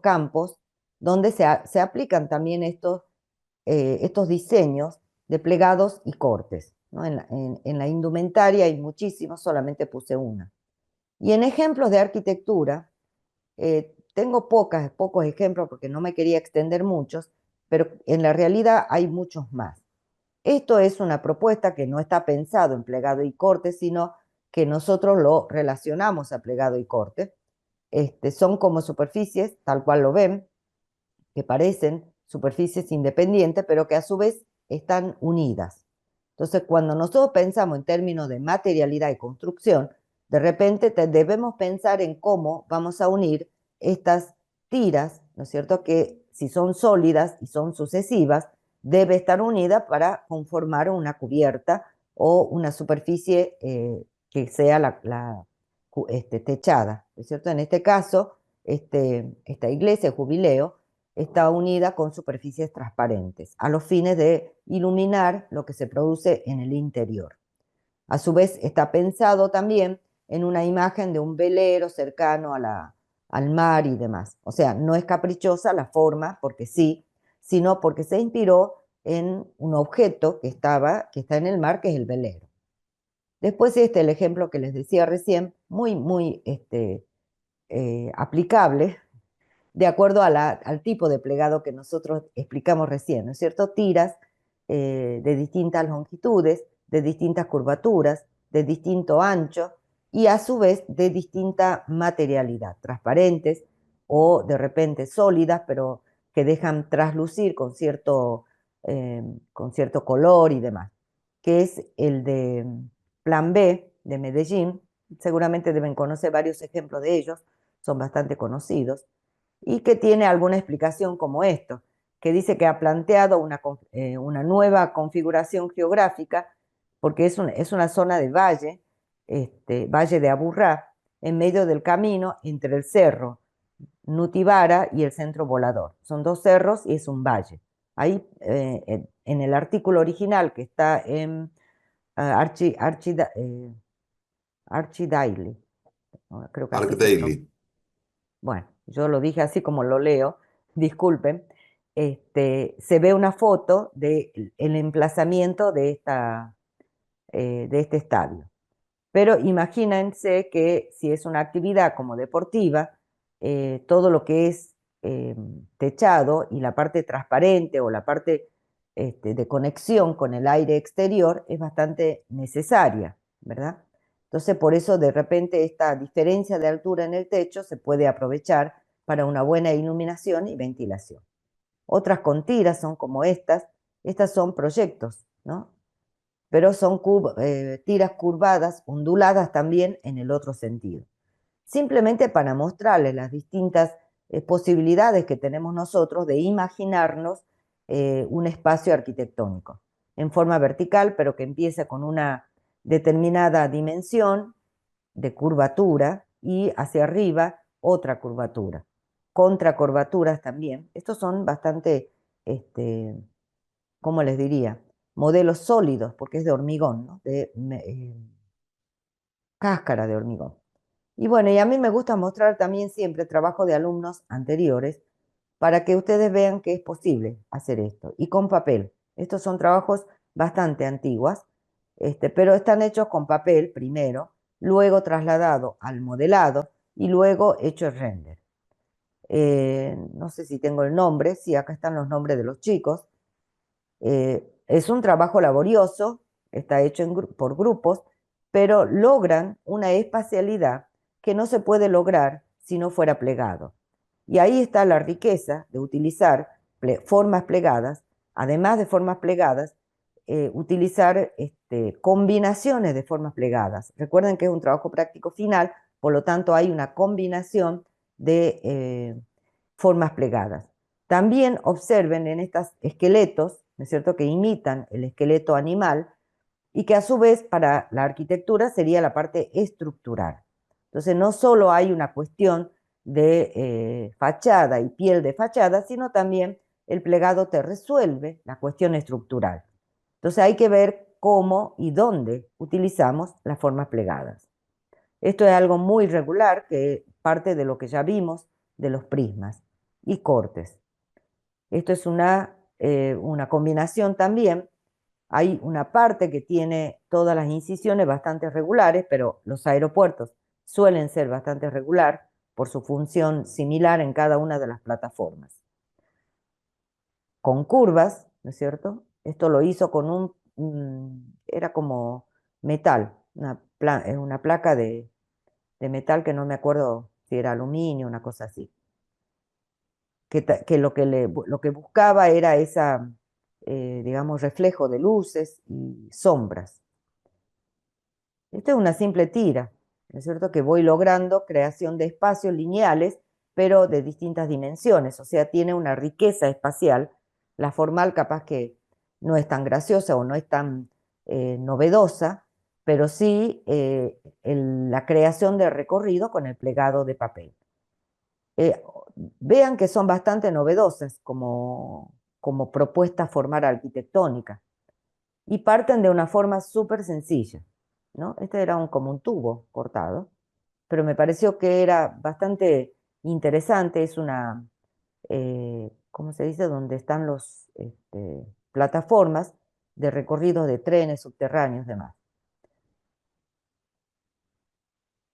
campos donde se aplican también estos diseños de plegados y cortes, ¿no? En la indumentaria hay muchísimos, solamente puse una. Y en ejemplos de arquitectura, tengo pocos ejemplos porque no me quería extender muchos, pero en la realidad hay muchos más. Esto es una propuesta que no está pensado en plegado y corte, sino que nosotros lo relacionamos a plegado y corte. Son como superficies, tal cual lo ven, que parecen superficies independientes, pero que a su vez están unidas. Entonces, cuando nosotros pensamos en términos de materialidad y construcción, de repente debemos pensar en cómo vamos a unir estas tiras, ¿no es cierto?, que si son sólidas y son sucesivas, debe estar unida para conformar una cubierta o una superficie que sea techada, ¿no es cierto? En este caso, esta iglesia, el jubileo, está unida con superficies transparentes, a los fines de iluminar lo que se produce en el interior. A su vez, está pensado también en una imagen de un velero cercano al mar y demás. O sea, no es caprichosa la forma, porque sí, sino porque se inspiró en un objeto que está en el mar, que es el velero. Después el ejemplo que les decía recién, muy aplicable, de acuerdo al tipo de plegado que nosotros explicamos recién, ¿no es cierto? Tiras de distintas longitudes, de distintas curvaturas, de distinto ancho y a su vez de distinta materialidad, transparentes o de repente sólidas, pero que dejan traslucir con cierto color y demás. que es el de Plan B de Medellín. Seguramente deben conocer varios ejemplos de ellos, son bastante conocidos, y que tiene alguna explicación como esto, que dice que ha planteado una nueva configuración geográfica, porque es una zona de valle, valle de Aburrá, en medio del camino entre el cerro Nutibara y el centro Volador. Son dos cerros y es un valle. Ahí, en el artículo original que está en Archie Daily, ¿no? Creo que así Arc se pronuncia. Daily. Bueno, yo lo dije así como lo leo, disculpen. Se ve una foto del emplazamiento de este estadio. Pero imagínense que si es una actividad como deportiva, todo lo que es techado y la parte transparente o la parte de conexión con el aire exterior es bastante necesaria, ¿verdad? Entonces, por eso de repente esta diferencia de altura en el techo se puede aprovechar para una buena iluminación y ventilación. Otras con tiras son como estas son proyectos, ¿no? Pero son tiras curvadas, onduladas también en el otro sentido. Simplemente para mostrarles las distintas posibilidades que tenemos nosotros de imaginarnos un espacio arquitectónico en forma vertical, pero que empieza con una determinada dimensión de curvatura y hacia arriba otra curvatura, contracurvaturas también. Estos son bastante, ¿cómo les diría? Modelos sólidos, porque es de hormigón, ¿no? Cáscara de hormigón. Y bueno, y a mí me gusta mostrar también siempre trabajo de alumnos anteriores para que ustedes vean que es posible hacer esto. Y con papel. Estos son trabajos bastante antiguos, pero están hechos con papel primero, luego trasladado al modelado y luego hecho el render. No sé si tengo el nombre, sí, acá están los nombres de los chicos. Es un trabajo laborioso, está hecho por grupos, pero logran una espacialidad que no se puede lograr si no fuera plegado. Y ahí está la riqueza de utilizar formas plegadas, además de formas plegadas, utilizar combinaciones de formas plegadas. Recuerden que es un trabajo práctico final, por lo tanto hay una combinación de formas plegadas. También observen en estos esqueletos, ¿no es cierto?, que imitan el esqueleto animal y que a su vez para la arquitectura sería la parte estructural. Entonces no solo hay una cuestión de fachada y piel de fachada, sino también el plegado te resuelve la cuestión estructural. Entonces hay que ver cómo y dónde utilizamos las formas plegadas. Esto es algo muy regular que parte de lo que ya vimos de los prismas y cortes. Esto es una combinación también. Hay una parte que tiene todas las incisiones bastante regulares, pero los aeropuertos suelen ser bastante regular por su función similar en cada una de las plataformas. Con curvas, ¿no es cierto? Esto lo hizo con era como metal, una placa de metal que no me acuerdo si era aluminio, una cosa así. Que lo que buscaba era esa, digamos, reflejo de luces y sombras. Esta es una simple tira, ¿no es cierto? Que voy logrando creación de espacios lineales, pero de distintas dimensiones, o sea, tiene una riqueza espacial. La formal capaz que no es tan graciosa o no es tan novedosa, pero sí la creación de recorrido con el plegado de papel. Vean que son bastante novedosas como propuesta formal arquitectónica y parten de una forma súper sencilla, ¿no? Este era como un tubo cortado, pero me pareció que era bastante interesante. Es ¿cómo se dice? Donde están los plataformas de recorridos de trenes subterráneos y demás.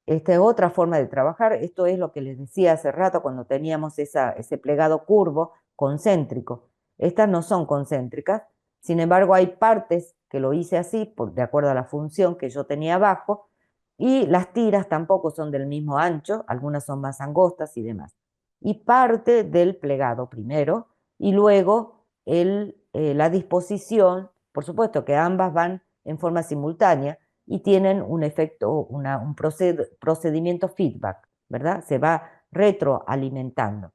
Esta es otra forma de trabajar. Esto es lo que les decía hace rato cuando teníamos ese plegado curvo concéntrico. Estas no son concéntricas, sin embargo hay partes que lo hice así, de acuerdo a la función que yo tenía abajo, y las tiras tampoco son del mismo ancho, algunas son más angostas y demás. Y parte del plegado primero, y luego la disposición, por supuesto que ambas van en forma simultánea y tienen un efecto, un procedimiento feedback, ¿verdad? Se va retroalimentando.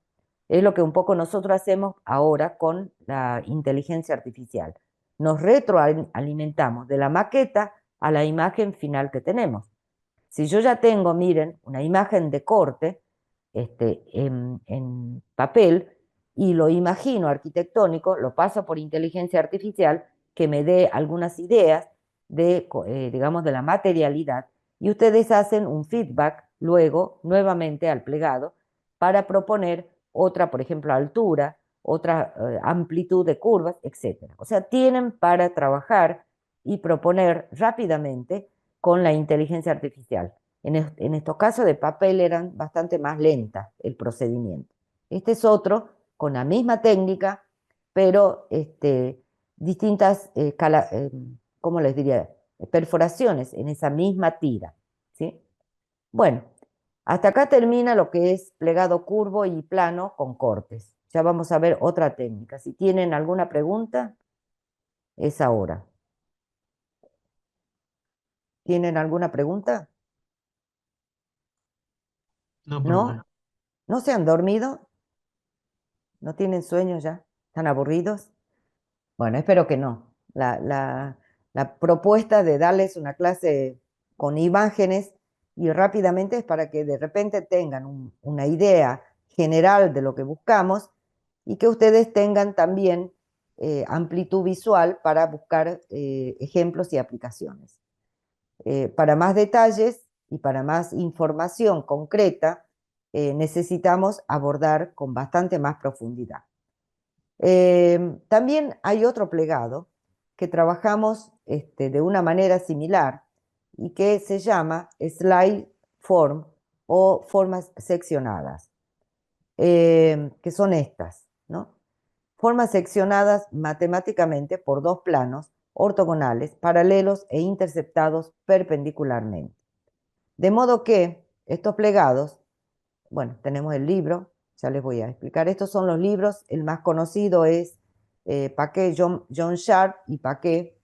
Es lo que un poco nosotros hacemos ahora con la inteligencia artificial. Nos retroalimentamos de la maqueta a la imagen final que tenemos. Si yo ya tengo, miren, una imagen de corte en papel y lo imagino arquitectónico, lo paso por inteligencia artificial que me dé algunas ideas de, digamos, de la materialidad y ustedes hacen un feedback luego nuevamente al plegado para proponer otra, por ejemplo, altura, otra amplitud de curvas, etc. O sea, tienen para trabajar y proponer rápidamente con la inteligencia artificial. En estos casos de papel eran bastante más lentas el procedimiento. Este es otro con la misma técnica, pero distintas, ¿cómo les diría? Perforaciones en esa misma tira. ¿Sí? Bueno, hasta acá termina lo que es plegado curvo y plano con cortes. Ya vamos a ver otra técnica. Si tienen alguna pregunta, es ahora. ¿Tienen alguna pregunta? No, profe. ¿No? ¿No se han dormido? ¿No tienen sueño ya? ¿Están aburridos? Bueno, espero que no. La propuesta de darles una clase con imágenes y rápidamente es para que de repente tengan una idea general de lo que buscamos y que ustedes tengan también amplitud visual para buscar ejemplos y aplicaciones. Para más detalles y para más información concreta, necesitamos abordar con bastante más profundidad. También hay otro plegado que trabajamos de una manera similar y que se llama slide form o formas seccionadas, que son estas, ¿no? Formas seccionadas matemáticamente por dos planos ortogonales, paralelos e interceptados perpendicularmente. De modo que estos plegados, bueno, tenemos el libro, ya les voy a explicar. Estos son los libros, el más conocido es Paquet, John Sharp y Paquet.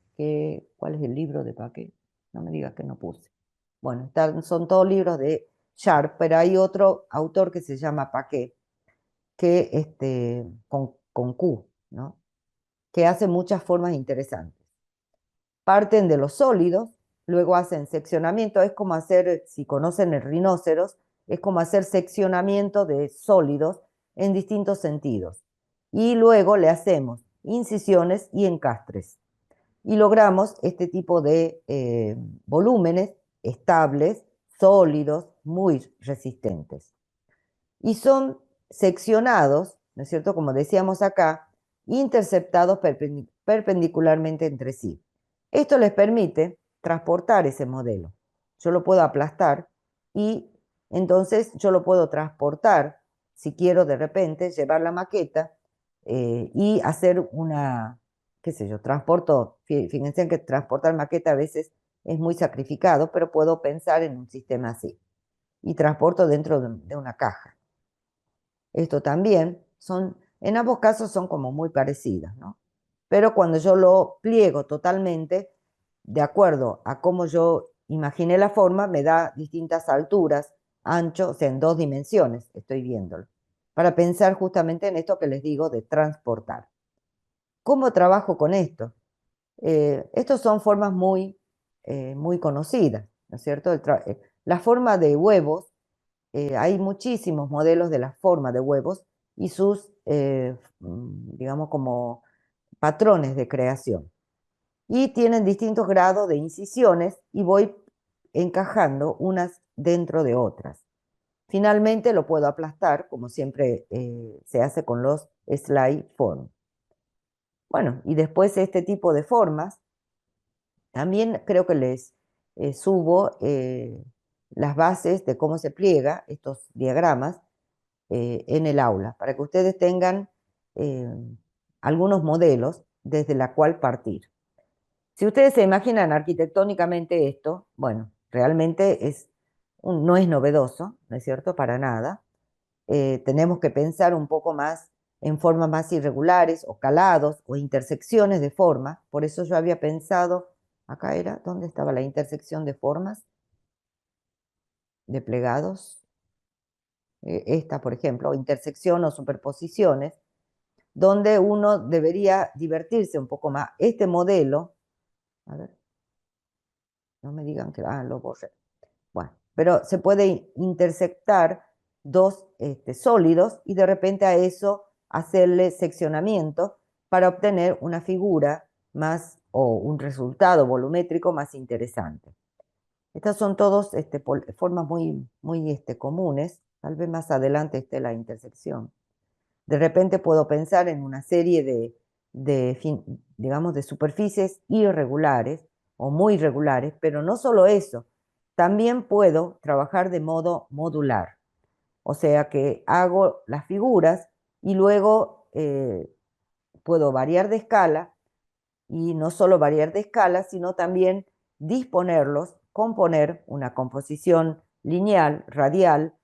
¿Cuál es el libro de Paquet? No me digas que no puse. Bueno, son todos libros de Sharp, pero hay otro autor que se llama Paquet, que con Q, ¿no? Que hace muchas formas interesantes. Parten de los sólidos, luego hacen seccionamiento, es como hacer, si conocen el rinoceros, es como hacer seccionamiento de sólidos en distintos sentidos. Y luego le hacemos incisiones y encastres. Y logramos este tipo de volúmenes estables, sólidos, muy resistentes. Y son seccionados, ¿no es cierto? Como decíamos acá, interceptados perpendicularmente entre sí. Esto les permite transportar ese modelo. Yo lo puedo aplastar y entonces yo lo puedo transportar, si quiero de repente llevar la maqueta y hacer qué sé yo, transporto, fíjense que transportar maqueta a veces es muy sacrificado, pero puedo pensar en un sistema así. Y transporto dentro de una caja. Esto también en ambos casos son como muy parecidas, ¿no? Pero cuando yo lo pliego totalmente, de acuerdo a cómo yo imaginé la forma, me da distintas alturas, ancho, o sea, en dos dimensiones, estoy viéndolo, para pensar justamente en esto que les digo de transportar. ¿Cómo trabajo con esto? Estos son formas muy conocidas, ¿no es cierto? La forma de huevos, hay muchísimos modelos de la forma de huevos y sus, digamos, como patrones de creación. Y tienen distintos grados de incisiones y voy encajando unas dentro de otras. Finalmente lo puedo aplastar, como siempre se hace con los slide form. Bueno, y después este tipo de formas, también creo que les subo las bases de cómo se pliega estos diagramas en el aula, para que ustedes tengan algunos modelos desde la cual partir. Si ustedes se imaginan arquitectónicamente esto, bueno, realmente no es novedoso, ¿no es cierto? Para nada. Tenemos que pensar un poco más en formas más irregulares o calados o intersecciones de forma. Por eso yo había pensado Acá era, ¿dónde estaba la intersección de formas de plegados? Esta, por ejemplo, intersección o superposiciones, donde uno debería divertirse un poco más. Este modelo, a ver, no me digan que, lo borré. Bueno, pero se puede intersectar dos sólidos y de repente a eso hacerle seccionamiento para obtener una figura más o un resultado volumétrico más interesante. Estas son todas formas muy comunes. Tal vez más adelante esté la intersección. De repente puedo pensar en una serie digamos, de superficies irregulares o muy regulares, pero no solo eso, también puedo trabajar de modo modular, o sea que hago las figuras y luego puedo variar de escala, y no solo variar de escala, sino también disponerlos, componer una composición lineal, radial,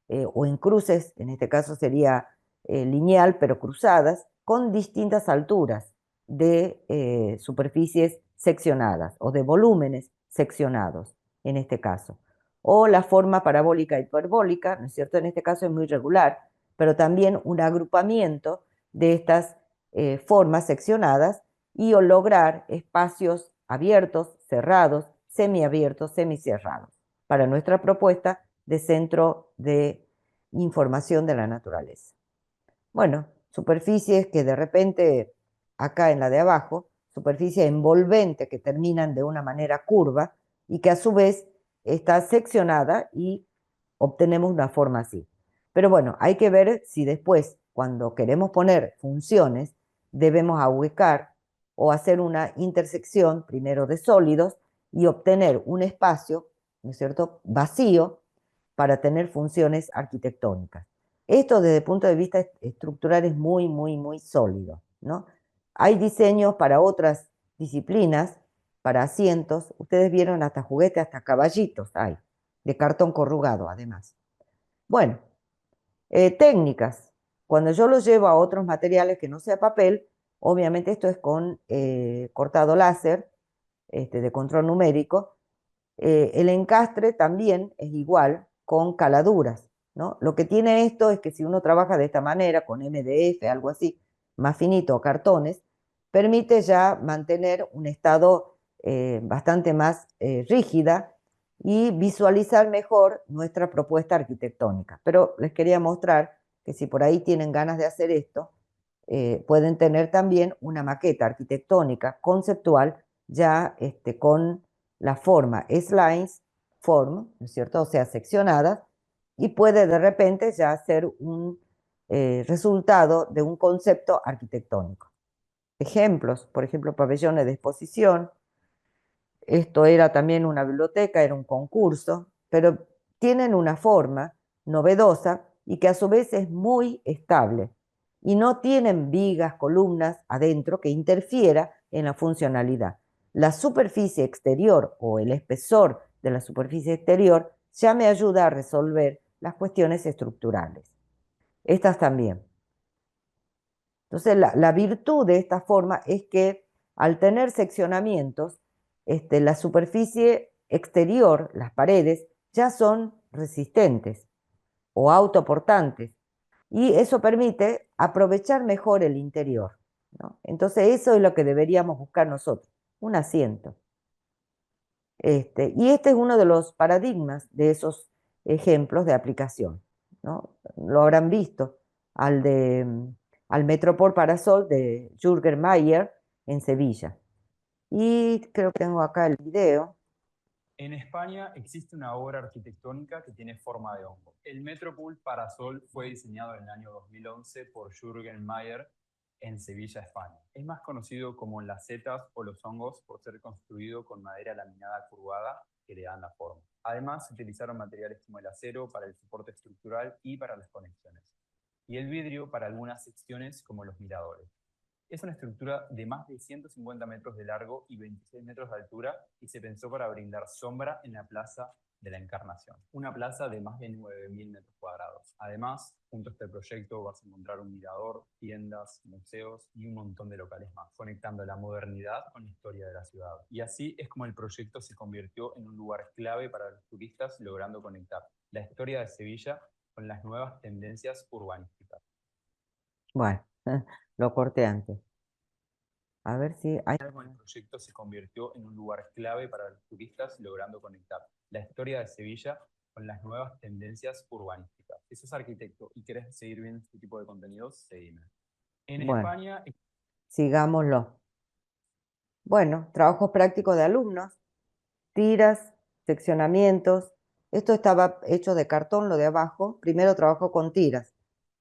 o en cruces, en este caso sería lineal pero cruzadas, con distintas alturas de superficies seccionadas o de volúmenes seccionados, en este caso. O la forma parabólica hiperbólica, ¿no es cierto? En este caso es muy regular, pero también un agrupamiento de estas formas seccionadas y o lograr espacios abiertos, cerrados, semiabiertos, semicerrados, para nuestra propuesta de centro de información de la naturaleza. Bueno, superficies que de repente, acá en la de abajo, superficies envolventes que terminan de una manera curva y que a su vez está seccionada y obtenemos una forma así. Pero bueno, hay que ver si después, cuando queremos poner funciones, debemos ahuecar o hacer una intersección primero de sólidos y obtener un espacio, ¿no es cierto?, vacío para tener funciones arquitectónicas. Esto desde el punto de vista estructural es muy sólido, ¿no? Hay diseños para otras disciplinas, para asientos. Ustedes vieron hasta juguetes, hasta caballitos hay, de cartón corrugado además. Bueno, técnicas. Cuando yo los llevo a otros materiales que no sea papel, obviamente esto es con cortado láser, de control numérico. El encastre también es igual con caladuras, ¿no? Lo que tiene esto es que si uno trabaja de esta manera, con MDF, algo así, más finito, cartones, permite ya mantener un estado bastante más rígida y visualizar mejor nuestra propuesta arquitectónica. Pero les quería mostrar que si por ahí tienen ganas de hacer esto, pueden tener también una maqueta arquitectónica conceptual ya con la forma slice form, ¿no es cierto? O sea, seccionadas, y puede de repente ya ser un resultado de un concepto arquitectónico. Ejemplos, por ejemplo, pabellones de exposición. Esto era también una biblioteca, era un concurso, pero tienen una forma novedosa y que a su vez es muy estable y no tienen vigas, columnas adentro que interfiera en la funcionalidad. La superficie exterior o el espesor de la superficie exterior ya me ayuda a resolver las cuestiones estructurales. Estas también. Entonces, la virtud de esta forma es que al tener seccionamientos, la superficie exterior, las paredes, ya son resistentes o autoportantes y eso permite aprovechar mejor el interior, ¿no? Entonces, eso es lo que deberíamos buscar nosotros, un asiento. Y este es uno de los paradigmas de esos ejemplos de aplicación, ¿no? Lo habrán visto, al Metropol Parasol de Jürgen Mayer en Sevilla. Y creo que tengo acá el video. En España existe una obra arquitectónica que tiene forma de hongo. El Metropol Parasol fue diseñado en el año 2011 por Jürgen Mayer en Sevilla, España. Es más conocido como las setas o los hongos por ser construido con madera laminada curvada que le dan la forma. Además, se utilizaron materiales como el acero para el soporte estructural y para las conexiones, y el vidrio para algunas secciones como los miradores. Es una estructura de más de 150 metros de largo y 26 metros de altura y se pensó para brindar sombra en la plaza de la Encarnación, una plaza de más de 9.000 metros cuadrados. Además, junto a este proyecto vas a encontrar un mirador, tiendas, museos y un montón de locales más, conectando la modernidad con la historia de la ciudad. Y así es como el proyecto se convirtió en un lugar clave para los turistas, logrando conectar la historia de Sevilla con las nuevas tendencias urbanísticas. Bueno, lo corté antes. A ver si hay... El proyecto se convirtió en un lugar clave para los turistas, logrando conectar la historia de Sevilla con las nuevas tendencias urbanísticas. Si sos arquitecto y querés seguir viendo este tipo de contenidos, seguime. En Bueno, España, sigámoslo. Bueno, trabajos prácticos de alumnos, tiras, seccionamientos. Esto estaba hecho de cartón, lo de abajo. Primero trabajó con tiras,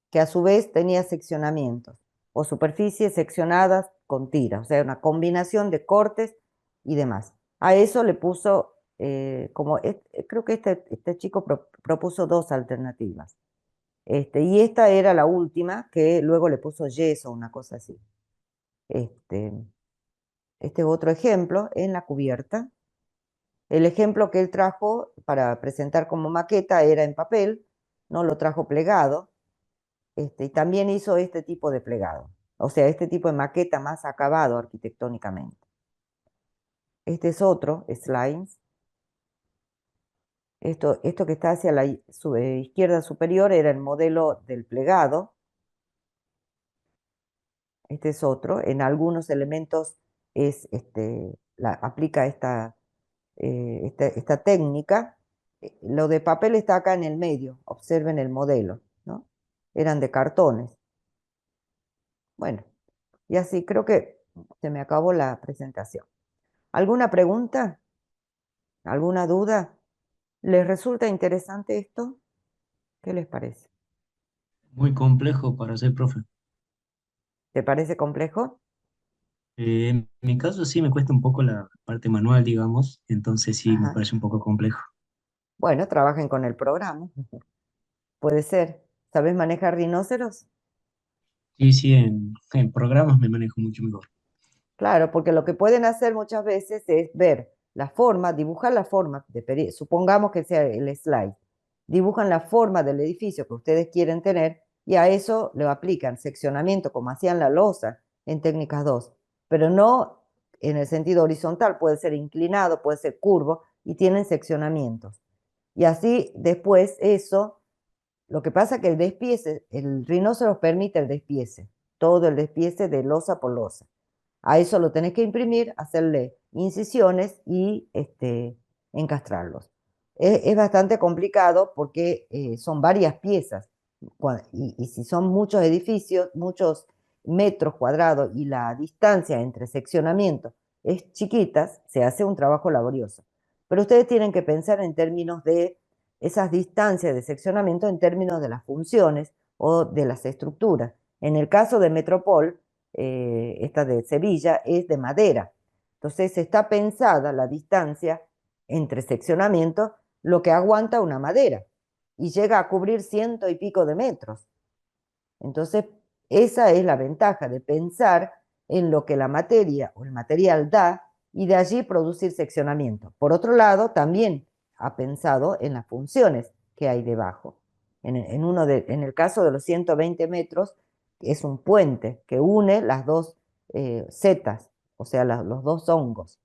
que a su vez tenía seccionamientos o superficies seccionadas con tiras, o sea, una combinación de cortes y demás. A eso le puso, creo que este chico propuso dos alternativas. Y esta era la última, que luego le puso yeso, una cosa así. Este es otro ejemplo en la cubierta. El ejemplo que él trajo para presentar como maqueta era en papel, no lo trajo plegado, y también hizo este tipo de plegado, o sea, este tipo de maqueta más acabado arquitectónicamente. Este es otro, slimes. Esto que está hacia la izquierda superior era el modelo del plegado. Este es otro. En algunos elementos aplica esta técnica. Lo de papel está acá en el medio. Observen el modelo, ¿no? Eran de cartones. Bueno, y así creo que se me acabó la presentación. ¿Alguna pregunta? ¿Alguna duda? ¿Les resulta interesante esto? ¿Qué les parece? Muy complejo para ser profe. ¿Te parece complejo? En mi caso sí me cuesta un poco la parte manual, digamos, entonces sí me Ajá. parece un poco complejo. Bueno, trabajen con el programa. Puede ser. ¿Sabes manejar rinoceros? Sí, sí, en programas me manejo mucho mejor. Claro, porque lo que pueden hacer muchas veces es ver la forma, dibujar la forma, supongamos que sea el slide, dibujan la forma del edificio que ustedes quieren tener y a eso le aplican seccionamiento como hacían la losa en técnicas 2, pero no en el sentido horizontal, puede ser inclinado, puede ser curvo y tienen seccionamientos. Y así después eso, lo que pasa es que el despiece, el rinoceros permite el despiece, todo el despiece de losa por losa. A eso lo tenés que imprimir, hacerle incisiones y encastrarlos. Es bastante complicado porque son varias piezas y si son muchos edificios, muchos metros cuadrados y la distancia entre seccionamientos es chiquita, se hace un trabajo laborioso. Pero ustedes tienen que pensar en términos de esas distancias de seccionamiento, en términos de las funciones o de las estructuras. En el caso de Metropol, esta de Sevilla, es de madera. Entonces está pensada la distancia entre seccionamientos, lo que aguanta una madera, y llega a cubrir 100 y pico de metros. Entonces, esa es la ventaja de pensar en lo que la materia o el material da y de allí producir seccionamiento. Por otro lado, también ha pensado en las funciones que hay debajo. En el caso de los 120 metros, es un puente que une las dos setas, o sea, los dos hongos.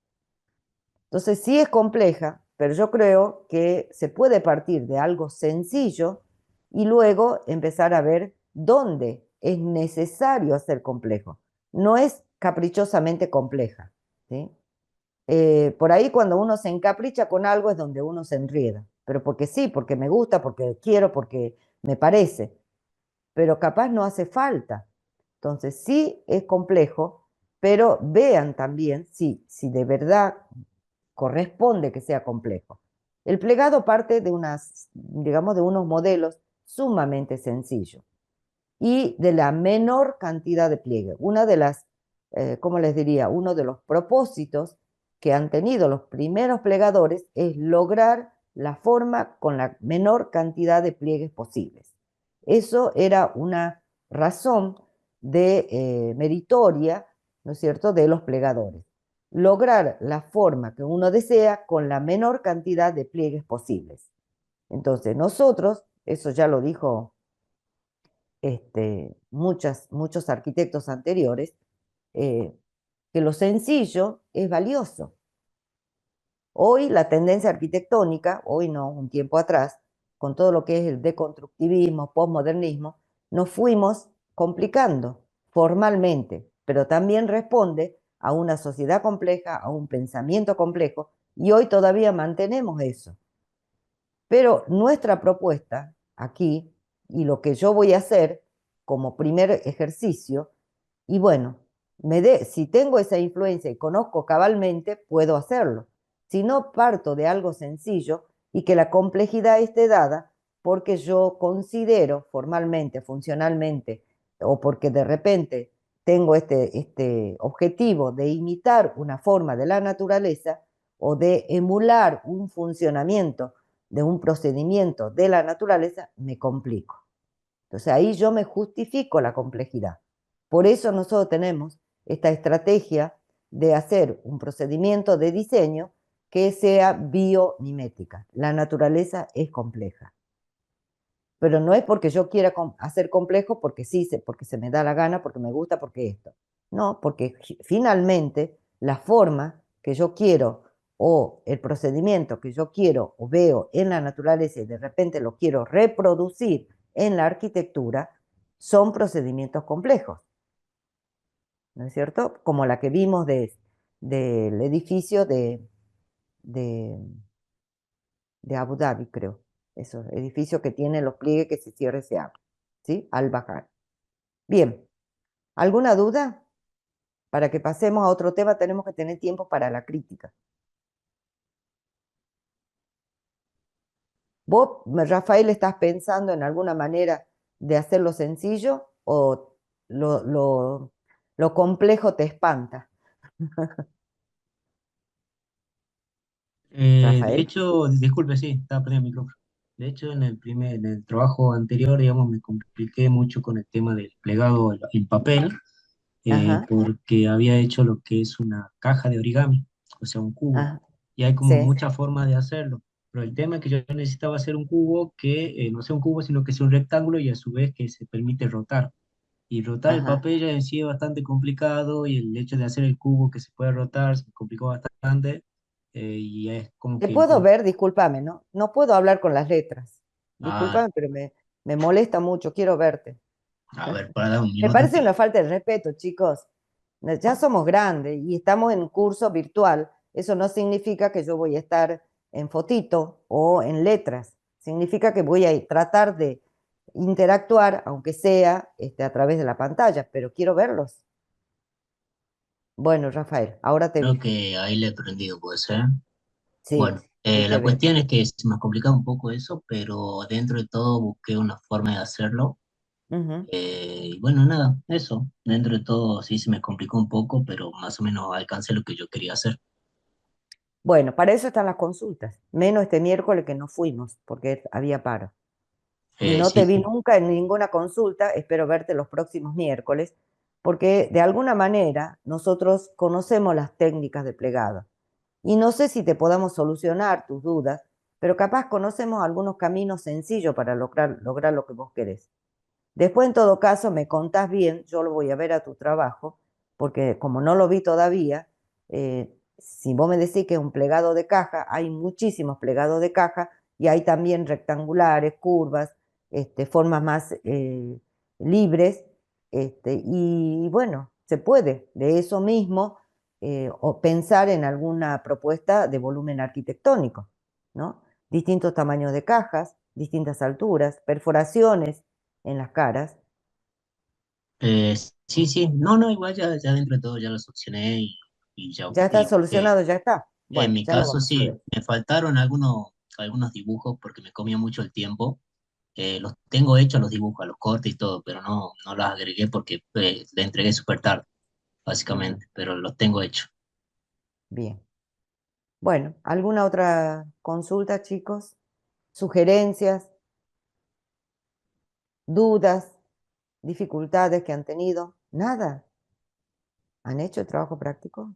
Entonces sí es compleja, pero yo creo que se puede partir de algo sencillo y luego empezar a ver dónde es necesario hacer complejo. No es caprichosamente compleja, ¿sí? Por ahí cuando uno se encapricha con algo es donde uno se enrieda, pero porque sí, porque me gusta, porque quiero, porque me parece, pero capaz no hace falta. Entonces sí es complejo, pero vean también si de verdad corresponde que sea complejo. El plegado parte de digamos, de unos modelos sumamente sencillos y de la menor cantidad de pliegue. Una de las, ¿cómo les diría? Uno de los propósitos que han tenido los primeros plegadores es lograr la forma con la menor cantidad de pliegues posibles. Eso era una razón de meritoria, ¿no es cierto?, de los plegadores. lograr la forma que uno desea con la menor cantidad de pliegues posibles. Entonces, nosotros, eso ya lo dijo muchos arquitectos anteriores, que lo sencillo es valioso. Hoy la tendencia arquitectónica, hoy no, un tiempo atrás, con todo lo que es el deconstructivismo, posmodernismo, nos fuimos complicando formalmente, pero también responde a una sociedad compleja, a un pensamiento complejo, y hoy todavía mantenemos eso. Pero nuestra propuesta aquí, y lo que yo voy a hacer como primer ejercicio, y bueno, si tengo esa influencia y conozco cabalmente, puedo hacerlo. Si no, parto de algo sencillo y que la complejidad esté dada porque yo considero formalmente, funcionalmente, o porque de repente tengo este objetivo de imitar una forma de la naturaleza o de emular un funcionamiento de un procedimiento de la naturaleza, me complico. Entonces ahí yo me justifico la complejidad. Por eso nosotros tenemos esta estrategia de hacer un procedimiento de diseño que sea biomimética. La naturaleza es compleja. Pero no es porque yo quiera hacer complejo porque sí, porque se me da la gana, porque me gusta, porque esto. No, porque finalmente la forma que yo quiero o el procedimiento que yo quiero o veo en la naturaleza y de repente lo quiero reproducir en la arquitectura, son procedimientos complejos, ¿no es cierto? Como la que vimos del edificio de, de Abu Dhabi, creo. Esos edificios que tienen los pliegues que se cierra y se abre, ¿sí? Al bajar. Bien, ¿alguna duda? Para que pasemos a otro tema tenemos que tener tiempo para la crítica. ¿Vos, Rafael, estás pensando en alguna manera de hacerlo sencillo o lo complejo te espanta? De Rafael. hecho, disculpe, sí, estaba poniendo el micrófono. De hecho, en el trabajo anterior, digamos, me compliqué mucho con el tema del plegado en papel, Ajá, porque había hecho lo que es una caja de origami, o sea, un cubo, ajá, y hay como sí, muchas formas de hacerlo. Pero el tema es que yo necesitaba hacer un cubo que no sea un cubo, sino que sea un rectángulo y a su vez que se permite rotar. Y rotar el ajá. papel ya en sí es bastante complicado y el hecho de hacer el cubo que se puede rotar se me complicó bastante y es como Te que puedo ver, discúlpame, ¿no? No puedo hablar con las letras. ah, Discúlpame, pero me molesta mucho, quiero verte. a ver, para dar un Me minuto parece te... una falta de respeto, chicos. Ya somos grandes y estamos en un curso virtual. Eso no significa que yo voy a estar en fotito o en letras. Significa que voy a tratar de interactuar, aunque sea a través de la pantalla, pero quiero verlos. Bueno, Rafael, ahora te Creo vi. que ahí le he aprendido, puede ser. Sí, Bueno, ahí te la veo. cuestión es que se me ha complicado un poco eso, pero dentro de todo busqué una forma de hacerlo. Ujú. Y bueno, nada, eso. Dentro de todo sí se me complicó un poco, pero más o menos alcancé lo que yo quería hacer. Bueno, para eso están las consultas. Menos este miércoles que no fuimos porque había paro. Y no te Sí, vi sí. nunca en ninguna consulta, espero verte los próximos miércoles, porque de alguna manera nosotros conocemos las técnicas de plegado. Y no sé si te podamos solucionar tus dudas, pero capaz conocemos algunos caminos sencillos para lograr lo que vos querés. Después, en todo caso, me contás bien, yo lo voy a ver a tu trabajo, porque como no lo vi todavía, si vos me decís que es un plegado de caja, hay muchísimos plegados de caja y hay también rectangulares, curvas, formas más libres, y bueno, se puede de eso mismo o pensar en alguna propuesta de volumen arquitectónico, ¿no? Distintos tamaños de cajas, distintas alturas, perforaciones en las caras. Sí, sí. No, no, igual ya dentro de todo ya lo solucioné y ya Ya está busqué. solucionado, ya está. En Bueno, mi ya lo caso vamos a sí, ver. me faltaron algunos dibujos porque me comía mucho el tiempo. Los tengo hechos los dibujos, los cortes y todo, pero no los agregué porque le entregué súper tarde, Ujú. básicamente, pero los tengo hechos. Bien. Bueno, ¿alguna otra consulta, chicos? ¿Sugerencias, dudas, dificultades que han tenido? Nada. ¿Han hecho el trabajo práctico?